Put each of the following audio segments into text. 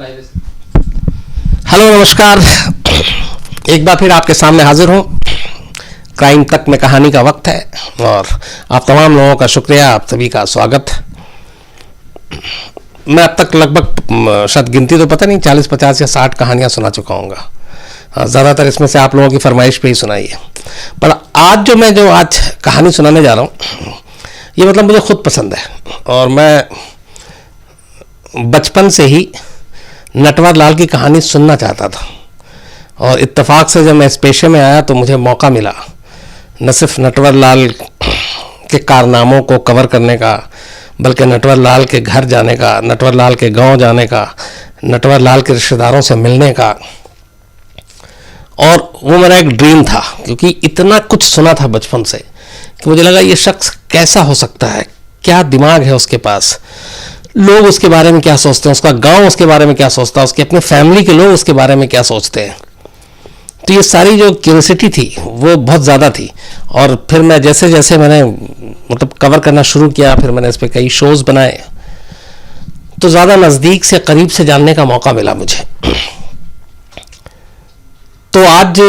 Hello नमस्कार, एक बार फिर आपके सामने हाजिर हूँ। क्राइम तक में कहानी का वक्त है और आप तमाम लोगों का शुक्रिया, आप सभी का स्वागत। मैं अब तक लगभग शायद गिनती तो पता नहीं 40, 50 या 60 कहानियाँ सुना चुका हूँगा। ज़्यादातर इसमें से आप लोगों की फरमाइश पे ही सुनाई है। पर आज मैं कहानी सुनाने जा रहा हूँ, ये मतलब मुझे खुद पसंद है और मैं बचपन से ही नटवर लाल की कहानी सुनना चाहता था। और इत्तेफाक से जब मैं इस पेशे में आया तो मुझे मौका मिला न सिर्फ नटवर लाल के कारनामों को कवर करने का, बल्कि नटवर लाल के घर जाने का, नटवर लाल के गांव जाने का, नटवर लाल के रिश्तेदारों से मिलने का। और वो मेरा एक ड्रीम था, क्योंकि इतना कुछ सुना था बचपन से कि मुझे लगा ये शख्स कैसा हो सकता है, क्या दिमाग है उसके पास, लोग उसके बारे में क्या सोचते हैं, उसका गांव उसके बारे में क्या सोचता है, उसके अपने फैमिली के लोग उसके बारे में क्या सोचते हैं। तो ये सारी जो क्यूरियोसिटी थी वो बहुत ज़्यादा थी। और फिर मैं जैसे जैसे मैंने मतलब कवर करना शुरू किया, फिर मैंने इस पर कई शोज़ बनाए, तो ज़्यादा नज़दीक से करीब से जानने का मौका मिला मुझे। तो आज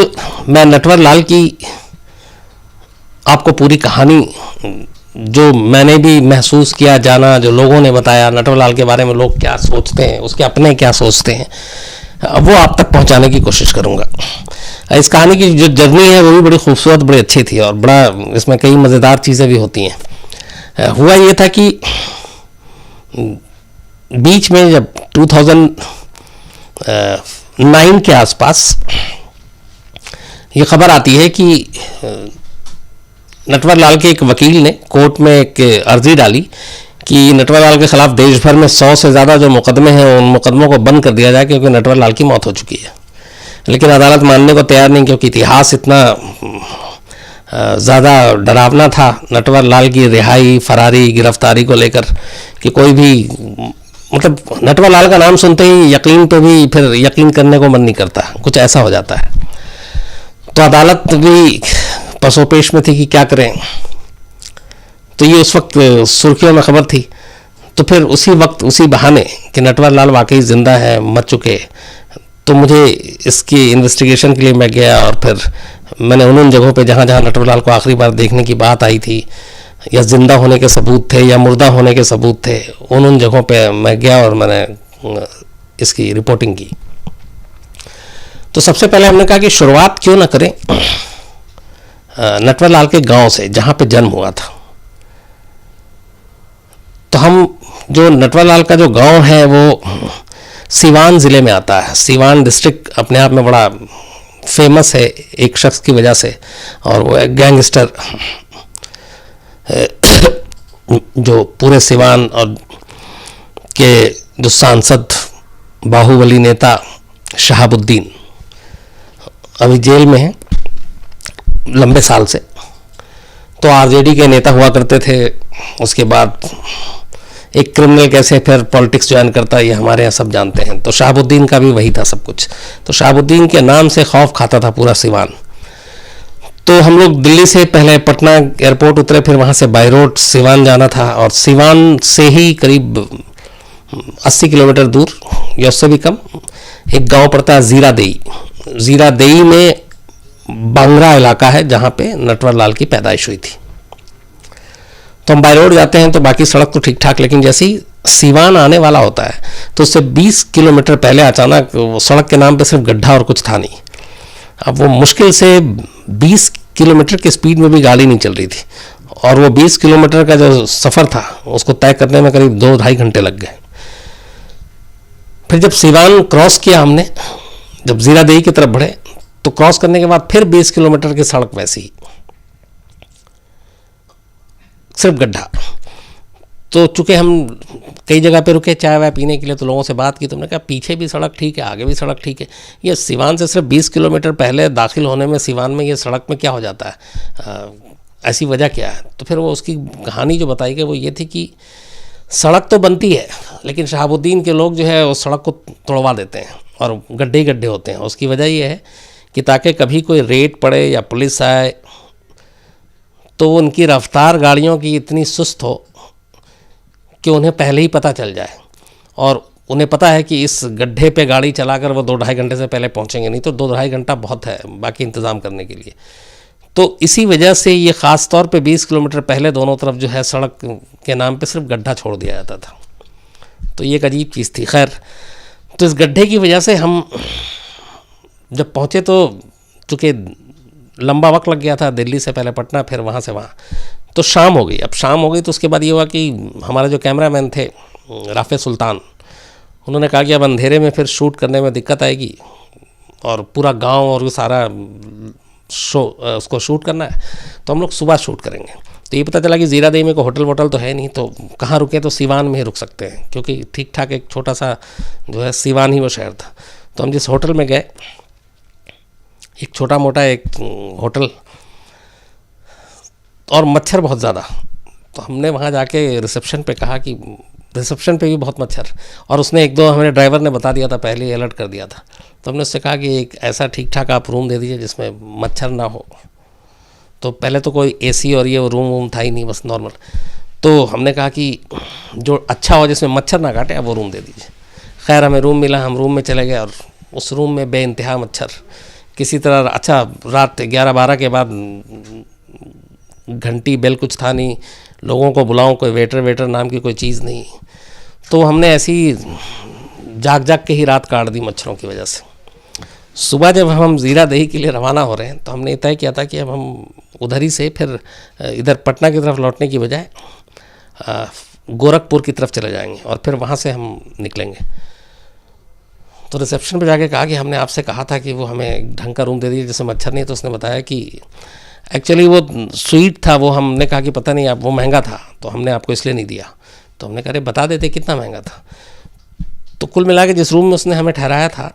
मैं नटवर लाल की आपको पूरी कहानी, जो मैंने भी महसूस किया, जाना, जो लोगों ने बताया, नटवर लाल के बारे में लोग क्या सोचते हैं, उसके अपने क्या सोचते हैं, वो आप तक पहुंचाने की कोशिश करूंगा। इस कहानी की जो जर्नी है वो भी बड़ी खूबसूरत, बड़ी अच्छी थी और बड़ा इसमें कई मज़ेदार चीज़ें भी होती हैं। हुआ ये था कि बीच में जब 2009 के आसपास ये खबर आती है कि नटवर लाल के एक वकील ने कोर्ट में एक अर्जी डाली कि नटवर लाल के खिलाफ देश भर में 100 से ज़्यादा जो मुकदमे हैं उन मुकदमों को बंद कर दिया जाए, क्योंकि नटवर लाल की मौत हो चुकी है। लेकिन अदालत मानने को तैयार नहीं, क्योंकि इतिहास इतना ज़्यादा डरावना था नटवर लाल की रिहाई, फरारी, गिरफ्तारी को लेकर कि कोई भी मतलब नटवर लाल का नाम सुनते ही यकीन तो भी फिर यकीन करने को मन नहीं करता, कुछ ऐसा हो जाता है। तो अदालत भी पसोपेश में थी कि क्या करें। तो ये उस वक्त सुर्खियों में खबर थी। तो फिर उसी वक्त, उसी बहाने कि नटवर लाल वाकई ज़िंदा है, मर चुके, तो मुझे इसकी इन्वेस्टिगेशन के लिए मैं गया और फिर मैंने उन जगहों पे जहाँ जहाँ नटवर लाल को आखिरी बार देखने की बात आई थी, या ज़िंदा होने के सबूत थे या मुर्दा होने के सबूत थे, उन जगहों पे मैं गया और मैंने इसकी रिपोर्टिंग की। तो सबसे पहले हमने कहा कि शुरुआत क्यों ना करें नटवर लाल के गांव से, जहाँ पे जन्म हुआ था। तो हम जो नटवर लाल का जो गांव है वो सीवान ज़िले में आता है। सीवान डिस्ट्रिक्ट अपने आप में बड़ा फेमस है एक शख्स की वजह से, और वो एक गैंगस्टर जो पूरे सीवान और के जो सांसद बाहुबली नेता शहाबुद्दीन अभी जेल में हैं लंबे साल से। तो आरजेडी के नेता हुआ करते थे। उसके बाद एक क्रिमिनल कैसे फिर पॉलिटिक्स ज्वाइन करता है, ये हमारे यहाँ सब जानते हैं। तो शहाबुद्दीन का भी वही था सब कुछ। तो शहाबुद्दीन के नाम से खौफ खाता था पूरा सीवान। तो हम लोग दिल्ली से पहले पटना एयरपोर्ट उतरे, फिर वहाँ से बाई रोड सीवान जाना था। और सीवान से ही करीब 80 किलोमीटर दूर या उससे भी कम एक गाँव पड़ता है जीरादेई। जीरादेई में बांगरा इलाका है जहाँ पे नटवर लाल की पैदाइश हुई थी। तो हम बाई रोड जाते हैं तो बाकी सड़क तो ठीक ठाक, लेकिन जैसे ही सीवान आने वाला होता है तो उससे 20 किलोमीटर पहले अचानक सड़क के नाम पे सिर्फ गड्ढा और कुछ था नहीं। अब वो मुश्किल से 20 किलोमीटर की स्पीड में भी गाड़ी नहीं चल रही थी, और वो 20 किलोमीटर का जो सफ़र था उसको तय करने में करीब 2-2.5 घंटे लग गए। फिर जब सीवान क्रॉस किया हमने, जब जीरादेई की तरफ बढ़े, तो क्रॉस करने के बाद फिर 20 किलोमीटर की सड़क वैसी ही, सिर्फ गड्ढा। तो चूँकि हम कई जगह पे रुके चाय वाय पीने के लिए, तो लोगों से बात की, तुमने कहा पीछे भी सड़क ठीक है, आगे भी सड़क ठीक है, ये सीवान से सिर्फ 20 किलोमीटर पहले दाखिल होने में सीवान में ये सड़क में क्या हो जाता है, ऐसी वजह क्या है। तो फिर वो उसकी कहानी जो बताई गई वो ये थी कि सड़क तो बनती है, लेकिन शहाबुद्दीन के लोग जो है उस सड़क को तोड़वा देते हैं और गड्ढे ही गड्ढे होते हैं। उसकी वजह ये है कि ताकि कभी कोई रेड पड़े या पुलिस आए तो उनकी रफ्तार गाड़ियों की इतनी सुस्त हो कि उन्हें पहले ही पता चल जाए। और उन्हें पता है कि इस गड्ढे पे गाड़ी चलाकर वो 2-2.5 घंटे से पहले पहुंचेंगे, नहीं तो 2-2.5 घंटा बहुत है बाकी इंतज़ाम करने के लिए। तो इसी वजह से ये ख़ास तौर पे 20 किलोमीटर पहले दोनों तरफ जो है सड़क के नाम पे सिर्फ गड्ढा छोड़ दिया जाता था। तो ये एक अजीब चीज़ थी। खैर, तो इस गड्ढे की वजह से हम जब पहुँचे तो चूँकि लंबा वक्त लग गया था, दिल्ली से पहले पटना, फिर वहाँ से वहाँ, तो शाम हो गई। अब शाम हो गई तो उसके बाद ये हुआ कि हमारे जो कैमरामैन थे राफे सुल्तान, उन्होंने कहा कि अब अंधेरे में फिर शूट करने में दिक्कत आएगी और पूरा गांव और सारा उसको शूट करना है, तो हम लोग सुबह शूट करेंगे। तो ये पता चला कि ज़ीरादेई में कोई होटल वोटल तो है नहीं, तो कहाँ रुके, तो सीवान में ही रुक सकते हैं, क्योंकि ठीक ठाक एक छोटा सा जो है सीवान ही वो शहर था। तो हम जिस होटल में गए, एक छोटा मोटा एक होटल, और मच्छर बहुत ज़्यादा। तो हमने वहाँ जाके रिसेप्शन पे कहा कि रिसेप्शन पे भी बहुत मच्छर, और उसने एक दो हमारे ड्राइवर ने बता दिया था, पहले ही अलर्ट कर दिया था। तो हमने उससे कहा कि एक ऐसा ठीक ठाक आप रूम दे दीजिए जिसमें मच्छर ना हो। तो पहले तो कोई एसी और ये रूम वूम था ही नहीं, बस नॉर्मल। तो हमने कहा कि जो अच्छा हो जिसमें मच्छर ना काटे, आप वो रूम दे दीजिए। खैर, हमें रूम मिला, हम रूम में चले गए और उस रूम में बेइंतहा मच्छर किसी तरह। अच्छा, रात 11-12 के बाद घंटी बेल कुछ था नहीं, लोगों को बुलाऊं, कोई वेटर नाम की कोई चीज़ नहीं। तो हमने ऐसी जाग जाग के ही रात काट दी मच्छरों की वजह से। सुबह जब हम ज़ीरादेई के लिए रवाना हो रहे हैं तो हमने तय किया था कि अब हम उधर ही से फिर इधर पटना की तरफ लौटने की बजाय गोरखपुर की तरफ चले जाएंगे और फिर वहाँ से हम निकलेंगे। तो रिसेप्शन पे जाके कहा कि हमने आपसे कहा था कि वो हमें ढंग का रूम दे दीजिए जिसमें मच्छर नहीं। तो उसने बताया कि एक्चुअली वो स्वीट था, वो हमने कहा कि पता नहीं आप, वो महंगा था तो हमने आपको इसलिए नहीं दिया। तो हमने कहा अरे बता देते कितना महंगा था। तो कुल मिला के जिस रूम में उसने हमें ठहराया था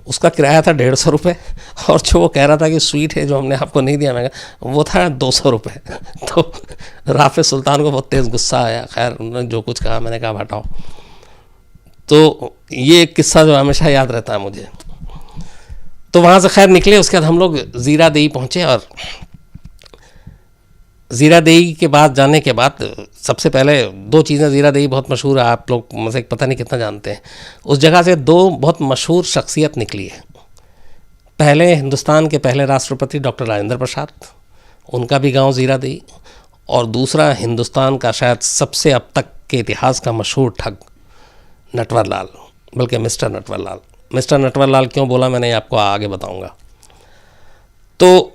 उसका किराया था 150 रुपये, और जो वो कह रहा था कि स्वीट है जो हमने आपको नहीं दिया महंगा, वो था 200 रुपये। तो राफे सुल्तान को बहुत तेज़ गुस्सा आया। खैर, उन्होंने जो कुछ कहा, मैंने कहा हटाओ। तो ये एक किस्सा जो हमेशा याद रहता है मुझे। तो वहाँ से खैर निकले, उसके बाद हम लोग ज़ीरादेई पहुँचे, और ज़ीरादेई के बाद जाने के बाद सबसे पहले 2 चीज़ें, ज़ीरादेई बहुत मशहूर है, आप लोग मुझे पता नहीं कितना जानते हैं। उस जगह से 2 बहुत मशहूर शख्सियत निकली है। पहले हिंदुस्तान के पहले राष्ट्रपति डॉक्टर राजेंद्र प्रसाद, उनका भी गांव ज़ीरादेई, और दूसरा हिंदुस्तान का शायद सबसे अब तक के इतिहास का मशहूर ठग नटवर लाल, बल्कि मिस्टर नटवर लाल। मिस्टर नटवर लाल क्यों बोला मैंने आपको आगे बताऊंगा। तो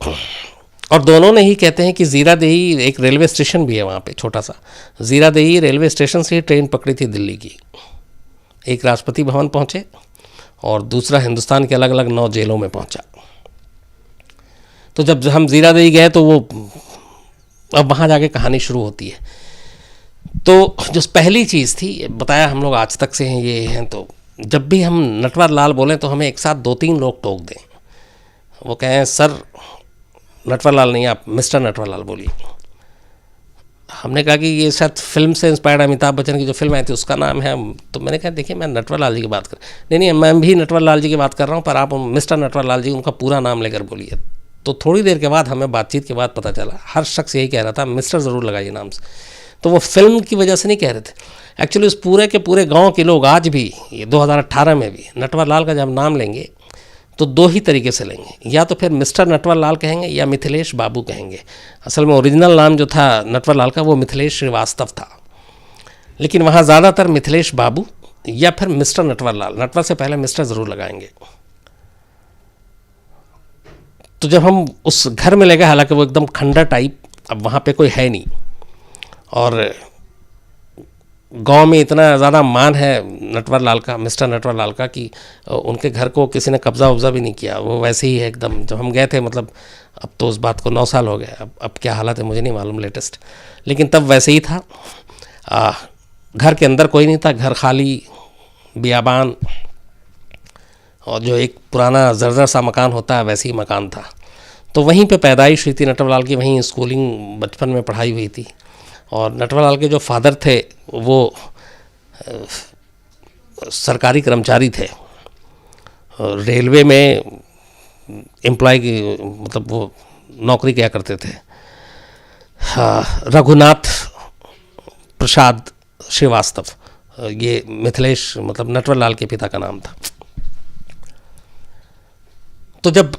और दोनों ने ही कहते हैं कि ज़ीरादेई एक रेलवे स्टेशन भी है वहाँ पे छोटा सा। ज़ीरादेई रेलवे स्टेशन से ही ट्रेन पकड़ी थी दिल्ली की। एक राष्ट्रपति भवन पहुँचे और दूसरा हिंदुस्तान के अलग अलग 9 जेलों में पहुँचा। तो जब हम ज़ीरादेई गए तो वो अब वहाँ जाके कहानी शुरू होती है। तो जो पहली चीज़ थी, बताया हम लोग आज तक से हैं ये हैं, तो जब भी हम नटवर लाल बोलें तो हमें एक साथ 2-3 लोग टोक दें। वो कहें सर नटवर लाल नहीं, आप मिस्टर नटवर लाल बोलिए। हमने कहा कि ये शायद फिल्म से इंस्पायर्ड, अमिताभ बच्चन की जो फिल्म आई थी उसका नाम है। तो मैंने कहा देखिए मैं नटवर लाल जी की बात कर, नहीं मैं भी नटवर लाल जी की बात कर रहा हूँ, पर आप मिस्टर नटवर लाल जी उनका पूरा नाम लेकर बोलिए। तो थोड़ी देर के बाद हमें बातचीत के बाद पता चला हर शख्स यही कह रहा था मिस्टर ज़रूर लगाइए नाम से। तो वो फिल्म की वजह से नहीं कह रहे थे। एक्चुअली उस पूरे के पूरे गांव के लोग आज भी, ये 2018 में भी, नटवर लाल का जब नाम लेंगे तो 2 ही तरीके से लेंगे, या तो फिर मिस्टर नटवर लाल कहेंगे या मिथिलेश बाबू कहेंगे। असल में ओरिजिनल नाम जो था नटवर लाल का वो मिथिलेश श्रीवास्तव था, लेकिन वहाँ ज़्यादातर मिथिलेश बाबू या फिर मिस्टर नटवर लाल, नटवर से पहले मिस्टर ज़रूर लगाएंगे। तो जब हम उस घर में ले गए, हालांकि वो एकदम खंडर टाइप, अब वहाँ पे कोई है नहीं, और गांव में इतना ज़्यादा मान है नटवर लाल का, मिस्टर नटवर लाल का, कि उनके घर को किसी ने कब्ज़ा वब्ज़ा भी नहीं किया, वो वैसे ही है एकदम। जब हम गए थे, मतलब अब तो उस बात को 9 साल हो गए, अब क्या हालत है मुझे नहीं मालूम लेटेस्ट, लेकिन तब वैसे ही था। घर के अंदर कोई नहीं था, घर खाली, बियाबान, और जो एक पुराना जर्जर सा मकान होता है वैसे ही मकान था। तो वहीं पे पैदाइश हुई थी नटवर लाल की, वहीं स्कूलिंग बचपन में पढ़ाई हुई थी। और नटवर लाल के जो फादर थे वो सरकारी कर्मचारी थे, रेलवे में एम्प्लॉय की, मतलब वो नौकरी किया करते थे। रघुनाथ प्रसाद श्रीवास्तव, ये मिथिलेश मतलब नटवर लाल के पिता का नाम था। तो जब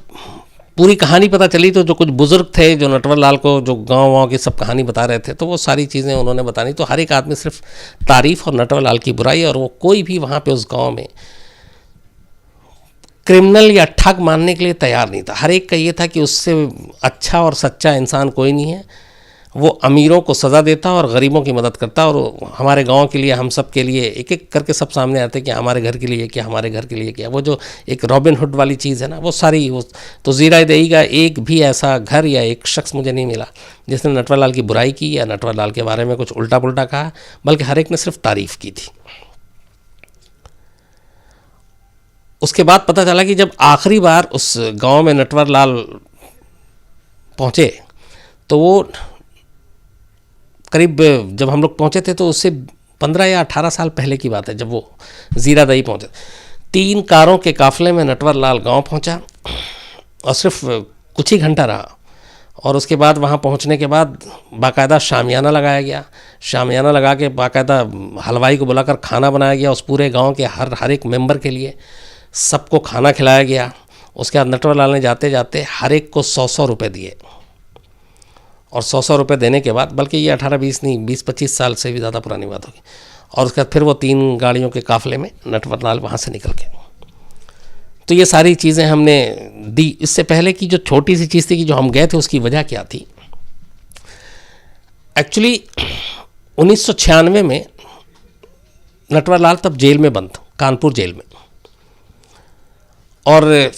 पूरी कहानी पता चली तो जो कुछ बुजुर्ग थे जो नटवर लाल को जो गांव की सब कहानी बता रहे थे, तो वो सारी चीज़ें उन्होंने बतानी। तो हर एक आदमी सिर्फ तारीफ और नटवर लाल की बुराई, और वो कोई भी वहाँ पे उस गांव में क्रिमिनल या ठग मानने के लिए तैयार नहीं था। हर एक का ये था कि उससे अच्छा और सच्चा इंसान कोई नहीं है। वो अमीरों को सज़ा देता और गरीबों की मदद करता, और हमारे गांव के लिए, हम सब के लिए एक एक करके सब सामने आते कि हमारे घर के लिए क्या, हमारे घर के लिए क्या। वो जो एक रॉबिन हुड वाली चीज़ है ना, वो सारी वो तो ज़ीरा देई का एक भी ऐसा घर या एक शख्स मुझे नहीं मिला जिसने नटवर लाल की बुराई की या नटवर लाल के बारे में कुछ उल्टा पुल्टा कहा, बल्कि हर एक ने सिर्फ तारीफ़ की थी। उसके बाद पता चला कि जब आखिरी बार उस गांव में नटवर लाल पहुँचे तो वो करीब, जब हम लोग पहुँचे थे तो उससे 15 या 18 साल पहले की बात है, जब वो ज़ीरा दही पहुँचे। 3 कारों के काफ़िले में नटवर लाल गाँव पहुँचा और सिर्फ कुछ ही घंटा रहा, और उसके बाद वहाँ पहुँचने के बाद बाकायदा शामियाना लगाया गया। शामियाना लगा के बाकायदा हलवाई को बुलाकर खाना बनाया गया उस पूरे गाँव के हर एक मेंबर के लिए, सबको खाना खिलाया गया। उसके बाद नटवर लाल ने जाते जाते हर एक को 100-100 रुपये दिए, और 100-100 रुपये देने के बाद, बल्कि ये 18-20 नहीं 20-25 साल से भी ज़्यादा पुरानी बात होगी, और उसके बाद फिर वो 3 गाड़ियों के काफ़िले में नटवर लाल वहाँ से निकल गए। तो ये सारी चीज़ें हमने दी। इससे पहले की जो छोटी सी चीज़ थी कि जो हम गए थे उसकी वजह क्या थी। एक्चुअली 1996 में नटवर लाल तब जेल में बंद, कानपुर जेल में, और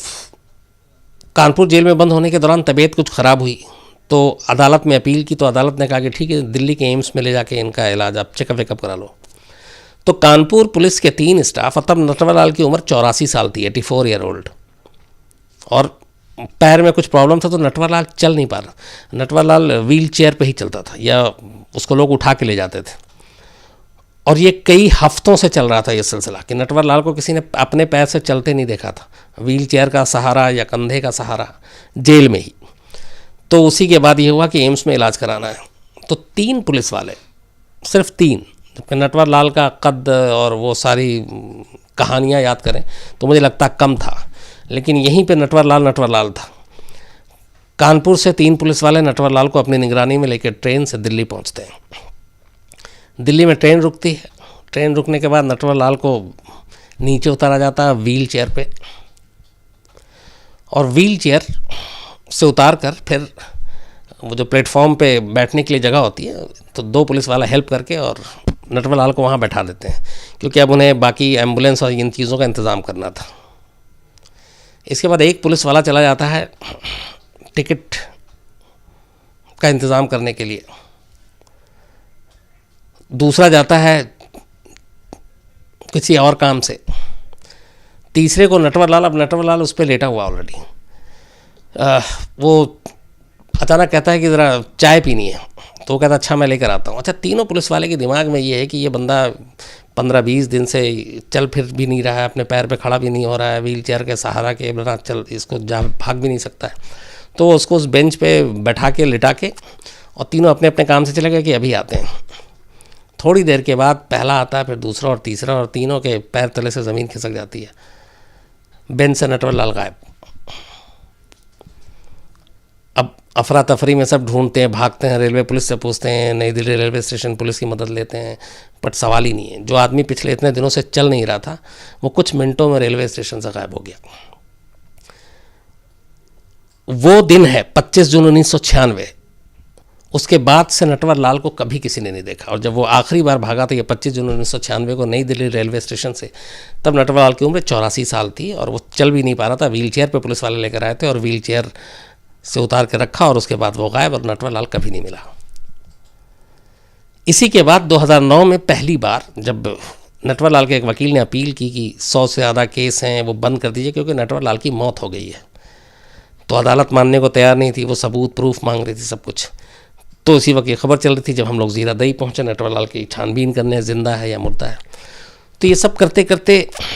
कानपुर जेल में बंद होने के दौरान तबीयत कुछ ख़राब हुई तो अदालत में अपील की। तो अदालत ने कहा कि ठीक है, दिल्ली के एम्स में ले जाके इनका इलाज आप चेकअप वेकअप करा लो। तो कानपुर पुलिस के 3 स्टाफ, और तब नटवर लाल की उम्र 84 साल थी, 84 ईयर ओल्ड, और पैर में कुछ प्रॉब्लम था तो नटवर लाल चल नहीं पा रहा। नटवर लाल व्हील चेयर पर ही चलता था या उसको लोग उठा के ले जाते थे, और ये कई हफ्तों से चल रहा था ये सिलसिला कि नटवर लाल को किसी ने अपने पैर से चलते नहीं देखा था, व्हील चेयर का सहारा या कंधे का सहारा, जेल में ही। तो उसी के बाद ये हुआ कि एम्स में इलाज कराना है। तो 3 पुलिस वाले, सिर्फ 3, जबकि नटवर लाल का कद और वो सारी कहानियाँ याद करें तो मुझे लगता कम था, लेकिन यहीं पे नटवर लाल था। कानपुर से 3 पुलिस वाले नटवर लाल को अपनी निगरानी में लेकर ट्रेन से दिल्ली पहुँचते हैं। दिल्ली में ट्रेन रुकती है। ट्रेन रुकने के बाद नटवर लाल को नीचे उतारा जाता है व्हील चेयर पे, और व्हील चेयर से उतार कर फिर वो जो प्लेटफॉर्म पे बैठने के लिए जगह होती है, तो 2 पुलिस वाला हेल्प करके और नटवर लाल को वहाँ बैठा देते हैं, क्योंकि अब उन्हें बाकी एम्बुलेंस और इन चीज़ों का इंतज़ाम करना था। इसके बाद एक पुलिस वाला चला जाता है टिकट का इंतज़ाम करने के लिए, दूसरा जाता है किसी और काम से, तीसरे को नटवर लाल उस पर लेटा हुआ ऑलरेडी। वो अचानक कहता है कि ज़रा चाय पीनी है, तो वो कहता अच्छा मैं लेकर आता हूँ। अच्छा, तीनों पुलिस वाले के दिमाग में ये है कि ये बंदा 15-20 दिन से चल फिर भी नहीं रहा है, अपने पैर पे खड़ा भी नहीं हो रहा है, व्हील चेयर के सहारा के बिना चल इसको भाग भी नहीं सकता है। तो उसको उस बेंच पे बैठा के लिटा के, और तीनों अपने अपने काम से चले गए कि अभी आते हैं। थोड़ी देर के बाद पहला आता है, फिर दूसरा और तीसरा, और तीनों के पैर तले से ज़मीन खिसक जाती है। बेंच से नटवर लाल गायब। अब अफरा तफरी में सब ढूंढते हैं, भागते हैं, रेलवे पुलिस से पूछते हैं, नई दिल्ली रेलवे स्टेशन पुलिस की मदद लेते हैं, बट सवाल ही नहीं है। जो आदमी पिछले इतने दिनों से चल नहीं रहा था वो कुछ मिनटों में रेलवे स्टेशन से गायब हो गया। वो दिन है 25 जून 1996। उसके बाद से नटवर लाल को कभी किसी ने नहीं देखा, और जब वो आखिरी बार भागा था ये 25 जून 1996 को नई दिल्ली रेलवे स्टेशन से, तब नटवर लाल की उम्र 84 साल थी और वो चल भी नहीं पा रहा था। व्हील चेयर पर पुलिस वाले लेकर आए थे और व्हील चेयर से उतार के रखा, और उसके बाद वो गायब, और नटवर लाल कभी नहीं मिला। इसी के बाद 2009 में पहली बार जब नटवर लाल के एक वकील ने अपील की कि 100 से ज़्यादा केस हैं वो बंद कर दीजिए क्योंकि नटवर लाल की मौत हो गई है, तो अदालत मानने को तैयार नहीं थी। वो सबूत प्रूफ मांग रही थी, सब कुछ। तो इसी वक्त ये खबर चल रही थी जब हम लोग ज़ीरा दही पहुँचे नटवर लाल की छानबीन करने, ज़िंदा है या मुर्दा है। तो ये सब करते करते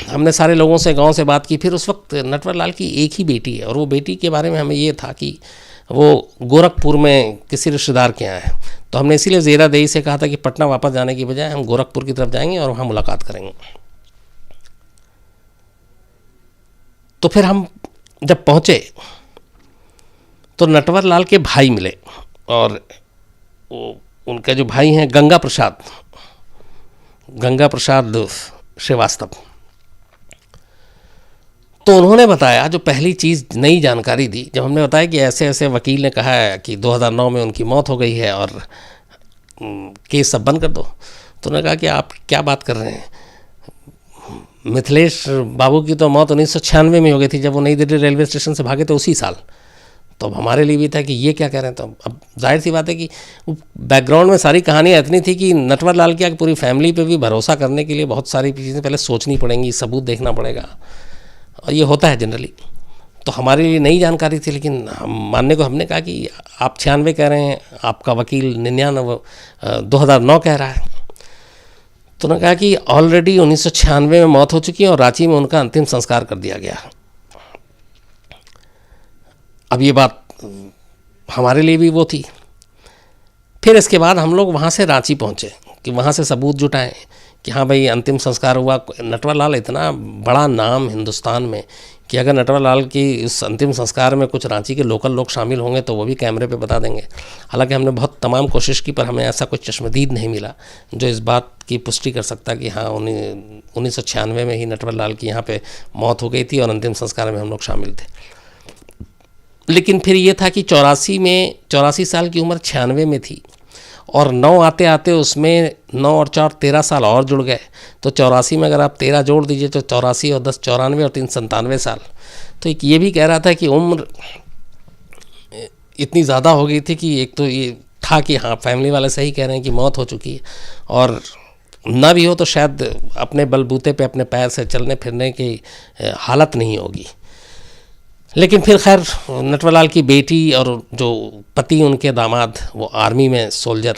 हमने सारे लोगों से, गांव से बात की। फिर उस वक्त नटवर लाल की एक ही बेटी है, और वो बेटी के बारे में हमें ये था कि वो गोरखपुर में किसी रिश्तेदार के यहाँ है, तो हमने इसीलिए ज़ेरा देई से कहा था कि पटना वापस जाने की बजाय हम गोरखपुर की तरफ जाएंगे और वहाँ मुलाकात करेंगे। तो फिर हम जब पहुँचे तो नटवर लाल के भाई मिले, और उनका जो भाई हैं गंगा प्रसाद श्रीवास्तव। तो उन्होंने बताया, जो पहली चीज़ नई जानकारी दी जब हमने बताया कि ऐसे ऐसे वकील ने कहा है कि 2009 में उनकी मौत हो गई है और केस सब बंद कर दो, तो उन्होंने कहा कि आप क्या बात कर रहे हैं, मिथिलेश बाबू की तो मौत 1996 में हो गई थी जब वो नई दिल्ली रेलवे स्टेशन से भागे थे उसी साल। तो अब हमारे लिए भी था कि ये क्या कह रहे हैं। तो अब जाहिर सी बात है कि बैकग्राउंड में सारी कहानियाँ इतनी थी कि नटवर लाल की पूरी फैमिली पे भी भरोसा करने के लिए बहुत सारी चीज़ें पहले सोचनी पड़ेंगी, सबूत देखना पड़ेगा, और ये होता है जनरली। तो हमारे लिए नई जानकारी थी, लेकिन हम मानने को हमने कहा कि आप 96 कह रहे हैं, आपका वकील 2009 कह रहा है। तो उन्होंने कहा कि ऑलरेडी 1996 में मौत हो चुकी है और रांची में उनका अंतिम संस्कार कर दिया गया। अब ये बात हमारे लिए भी वो थी। फिर इसके बाद हम लोग वहाँ से रांची पहुँचे कि वहाँ से सबूत जुटाएं कि हाँ भाई अंतिम संस्कार हुआ। नटवर लाल इतना बड़ा नाम हिंदुस्तान में कि अगर नटवर लाल की इस अंतिम संस्कार में कुछ रांची के लोकल लोग शामिल होंगे तो वो भी कैमरे पे बता देंगे। हालांकि हमने बहुत तमाम कोशिश की, पर हमें ऐसा कोई चश्मदीद नहीं मिला जो इस बात की पुष्टि कर सकता कि हाँ 1996 में ही नटवर लाल की यहाँ पे मौत हो गई थी और अंतिम संस्कार में हम लोग शामिल थे। लेकिन फिर ये था कि 84 साल की उम्र 96 में थी, और 9 आते आते उसमें 9 और 4 13 साल और जुड़ गए। तो 84 में अगर आप 13 जोड़ दीजिए तो 84 और 10 94 और 3 97 साल। तो एक ये भी कह रहा था कि उम्र इतनी ज़्यादा हो गई थी कि एक तो ये था कि हाँ फैमिली वाले सही कह रहे हैं कि मौत हो चुकी है, और ना भी हो तो शायद अपने बलबूते पे अपने पैर से चलने फिरने की हालत नहीं होगी। लेकिन फिर खैर नटवर लाल की बेटी और जो पति उनके दामाद वो आर्मी में सोल्जर,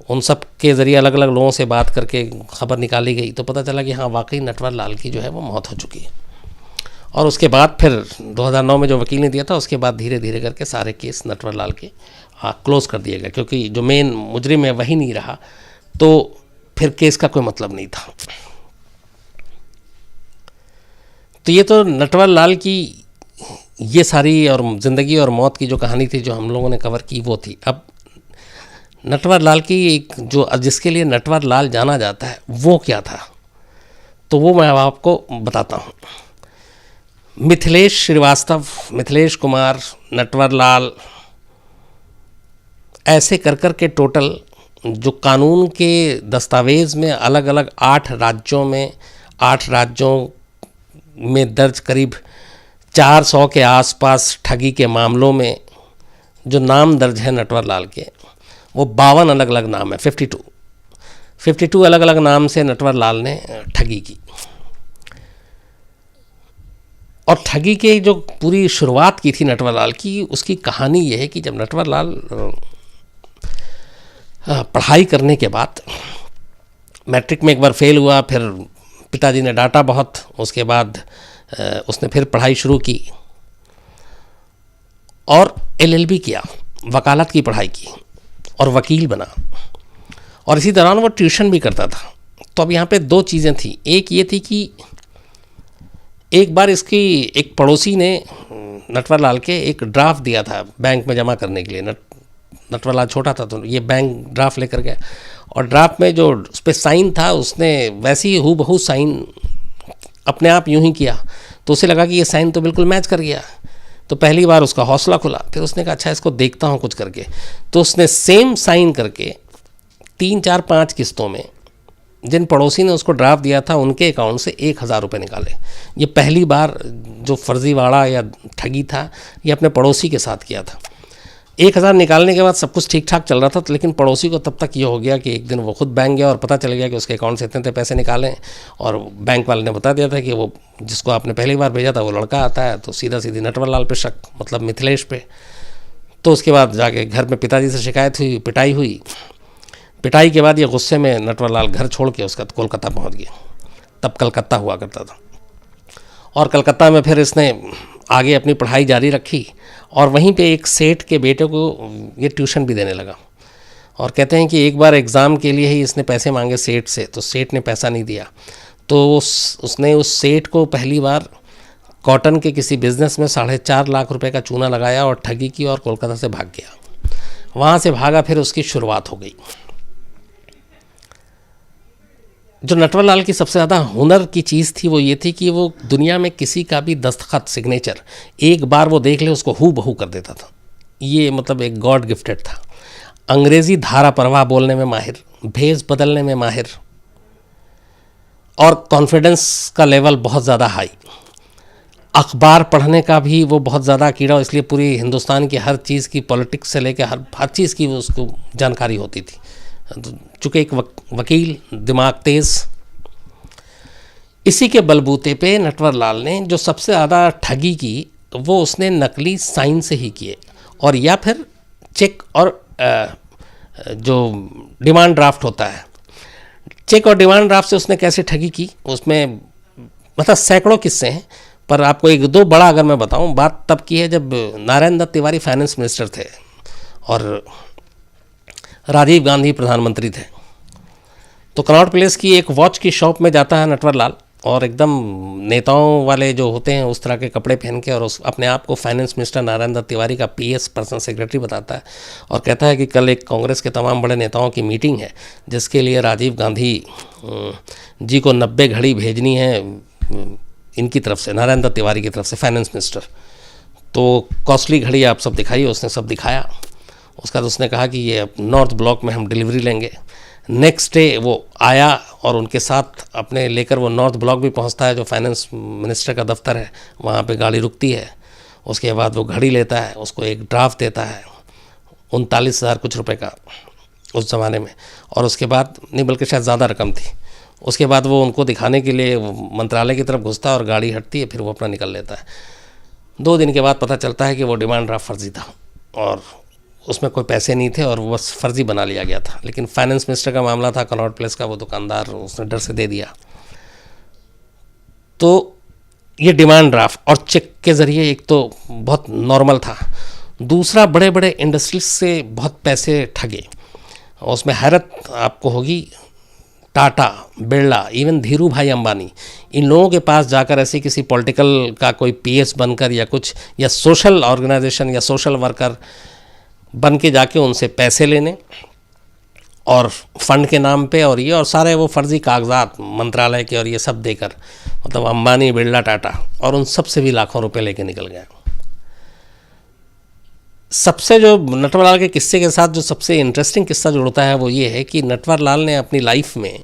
उन सब के ज़रिए अलग अलग लोगों से बात करके खबर निकाली गई, तो पता चला कि हाँ वाकई नटवर लाल की जो है वो मौत हो चुकी है। और उसके बाद फिर 2009 में जो वकील ने दिया था उसके बाद धीरे धीरे करके सारे केस नटवर लाल के क्लोज़ कर दिए गए, क्योंकि जो मेन मुजरिम है वही नहीं रहा, तो फिर केस का कोई मतलब नहीं था। तो ये तो नटवर लाल की ये सारी और ज़िंदगी और मौत की जो कहानी थी जो हम लोगों ने कवर की वो थी। अब नटवर लाल की एक जो जिसके लिए नटवर लाल जाना जाता है वो क्या था, तो वो मैं आपको बताता हूँ। मिथिलेश श्रीवास्तव, मिथिलेश कुमार, नटवर लाल, ऐसे कर कर के टोटल जो कानून के दस्तावेज़ में अलग अलग 8 राज्यों में दर्ज करीब 400 के आसपास ठगी के मामलों में जो नाम दर्ज है नटवर लाल के, वो 52 अलग अलग नाम है। 52 अलग अलग नाम से नटवर लाल ने ठगी की। और ठगी के जो पूरी शुरुआत की थी नटवर लाल की, उसकी कहानी ये है कि जब नटवर लाल पढ़ाई करने के बाद मैट्रिक में एक बार फेल हुआ, फिर पिताजी ने डांटा बहुत, उसके बाद उसने फिर पढ़ाई शुरू की और LLB किया, वकालत की पढ़ाई की और वकील बना, और इसी दौरान वो ट्यूशन भी करता था। तो अब यहाँ पे 2 चीज़ें थी। एक ये थी कि एक बार इसकी एक पड़ोसी ने नटवर लाल के एक ड्राफ्ट दिया था बैंक में जमा करने के लिए। नटवर लाल छोटा था तो ये बैंक ड्राफ्ट लेकर गया, और ड्राफ्ट में जो उस पर साइन था उसने वैसे ही हूबहू साइन अपने आप यूं ही किया। तो उसे लगा कि ये साइन तो बिल्कुल मैच कर गया। तो पहली बार उसका हौसला खुला, फिर उसने कहा अच्छा इसको देखता हूँ कुछ करके। तो उसने सेम साइन करके 3, 4, 5 किस्तों में जिन पड़ोसी ने उसको ड्राफ्ट दिया था उनके अकाउंट से 1000 रुपये निकाले। ये पहली बार जो फर्जीवाड़ा या ठगी था ये अपने पड़ोसी के साथ किया था। 1000 निकालने के बाद सब कुछ ठीक ठाक चल रहा था, तो लेकिन पड़ोसी को तब तक ये हो गया कि एक दिन वो खुद बैंक गया और पता चल गया कि उसके अकाउंट से इतने पैसे निकाले, और बैंक वाले ने बता दिया था कि वो जिसको आपने पहली बार भेजा था वो लड़का आता है। तो सीधा सीधी नटवर लाल पे शक, मतलब मिथिलेश पे। तो उसके बाद जाके घर में पिताजी से शिकायत हुई, पिटाई हुई। पिटाई के बाद ये गुस्से में नटवर लाल घर छोड़ के उसका कोलकाता पहुँच गया। तब कलकत्ता हुआ करता था, और कलकत्ता में फिर इसने आगे अपनी पढ़ाई जारी रखी, और वहीं पे एक सेठ के बेटे को ये ट्यूशन भी देने लगा। और कहते हैं कि एक बार एग्ज़ाम के लिए ही इसने पैसे मांगे सेठ से, तो सेठ ने पैसा नहीं दिया, तो उसने उस सेठ को पहली बार कॉटन के किसी बिज़नेस में 4.5 लाख रुपए का चूना लगाया और ठगी की और कोलकाता से भाग गया। वहाँ से भागा, फिर उसकी शुरुआत हो गई। जो नटवर लाल की सबसे ज़्यादा हुनर की चीज़ थी वो ये थी कि वो दुनिया में किसी का भी दस्तखत, सिग्नेचर एक बार वो देख ले उसको हू बहू कर देता था। ये मतलब एक गॉड गिफ्टेड था। अंग्रेज़ी धारा प्रवाह बोलने में माहिर, भेस बदलने में माहिर, और कॉन्फिडेंस का लेवल बहुत ज़्यादा हाई। अखबार पढ़ने का भी वो बहुत ज़्यादा कीड़ा, इसलिए पूरी हिंदुस्तान की हर चीज़ की, पॉलिटिक्स से लेकर हर चीज़ की वो उसको जानकारी होती थी। चूँकि एक वकील, दिमाग तेज़, इसी के बलबूते पे नटवर लाल ने जो सबसे ज़्यादा ठगी की वो उसने नकली साइन से ही किए, और या फिर चेक और जो डिमांड ड्राफ्ट होता है, चेक और डिमांड ड्राफ्ट से उसने कैसे ठगी की, उसमें मतलब सैकड़ों किस्से हैं, पर आपको एक दो बड़ा अगर मैं बताऊं, बात तब की है जब नारायण दत्त तिवारी फाइनेंस मिनिस्टर थे और राजीव गांधी प्रधानमंत्री थे। तो कनॉट प्लेस की एक वॉच की शॉप में जाता है नटवर लाल, और एकदम नेताओं वाले जो होते हैं उस तरह के कपड़े पहन के, और उस अपने आप को फाइनेंस मिनिस्टर नारायण दत्त तिवारी का पीएस पर्सनल सेक्रेटरी बताता है, और कहता है कि कल एक कांग्रेस के तमाम बड़े नेताओं की मीटिंग है जिसके लिए राजीव गांधी जी को 90 घड़ी भेजनी है इनकी तरफ से, नारायण दत्त तिवारी की तरफ से, फाइनेंस मिनिस्टर। तो कॉस्टली घड़ी आप सब दिखाइए। उसने सब दिखाया। उसका तो उसने कहा कि ये नॉर्थ ब्लॉक में हम डिलीवरी लेंगे। नेक्स्ट डे वो आया और उनके साथ अपने लेकर वो नॉर्थ ब्लॉक भी पहुंचता है, जो फाइनेंस मिनिस्टर का दफ्तर है, वहाँ पे गाड़ी रुकती है। उसके बाद वो घड़ी लेता है, उसको एक ड्राफ्ट देता है 39,000 कुछ रुपए का उस ज़माने में, और उसके बाद नहीं बल्कि शायद ज़्यादा रकम थी। उसके बाद वो उनको दिखाने के लिए मंत्रालय की तरफ घुसता है और गाड़ी हटती है, फिर वो अपना निकल लेता है। 2 दिन के बाद पता चलता है कि वो डिमांड ड्राफ्ट फर्जी था और उसमें कोई पैसे नहीं थे और वो बस फर्जी बना लिया गया था। लेकिन फाइनेंस मिनिस्टर का मामला था, कनॉट प्लेस का वो दुकानदार, उसने डर से दे दिया। तो ये डिमांड ड्राफ्ट और चेक के ज़रिए एक तो बहुत नॉर्मल था, दूसरा बड़े बड़े इंडस्ट्रीज से बहुत पैसे ठगे। उसमें हैरत आपको होगी, टाटा, बिरला, इवन धीरू भाई अंबानी, इन लोगों के पास जाकर ऐसे किसी पॉलिटिकल का कोई पीएस बनकर या कुछ, या सोशल ऑर्गेनाइजेशन या सोशल वर्कर बन के जाके उनसे पैसे लेने और फंड के नाम पे, और ये और सारे वो फर्जी कागजात मंत्रालय के और ये सब देकर, मतलब अंबानी, बिरला, टाटा, और उन सब से भी लाखों रुपए लेके निकल गए। सबसे जो नटवर लाल के किस्से के साथ जो सबसे इंटरेस्टिंग किस्सा जुड़ता है वो ये है कि नटवर लाल ने अपनी लाइफ में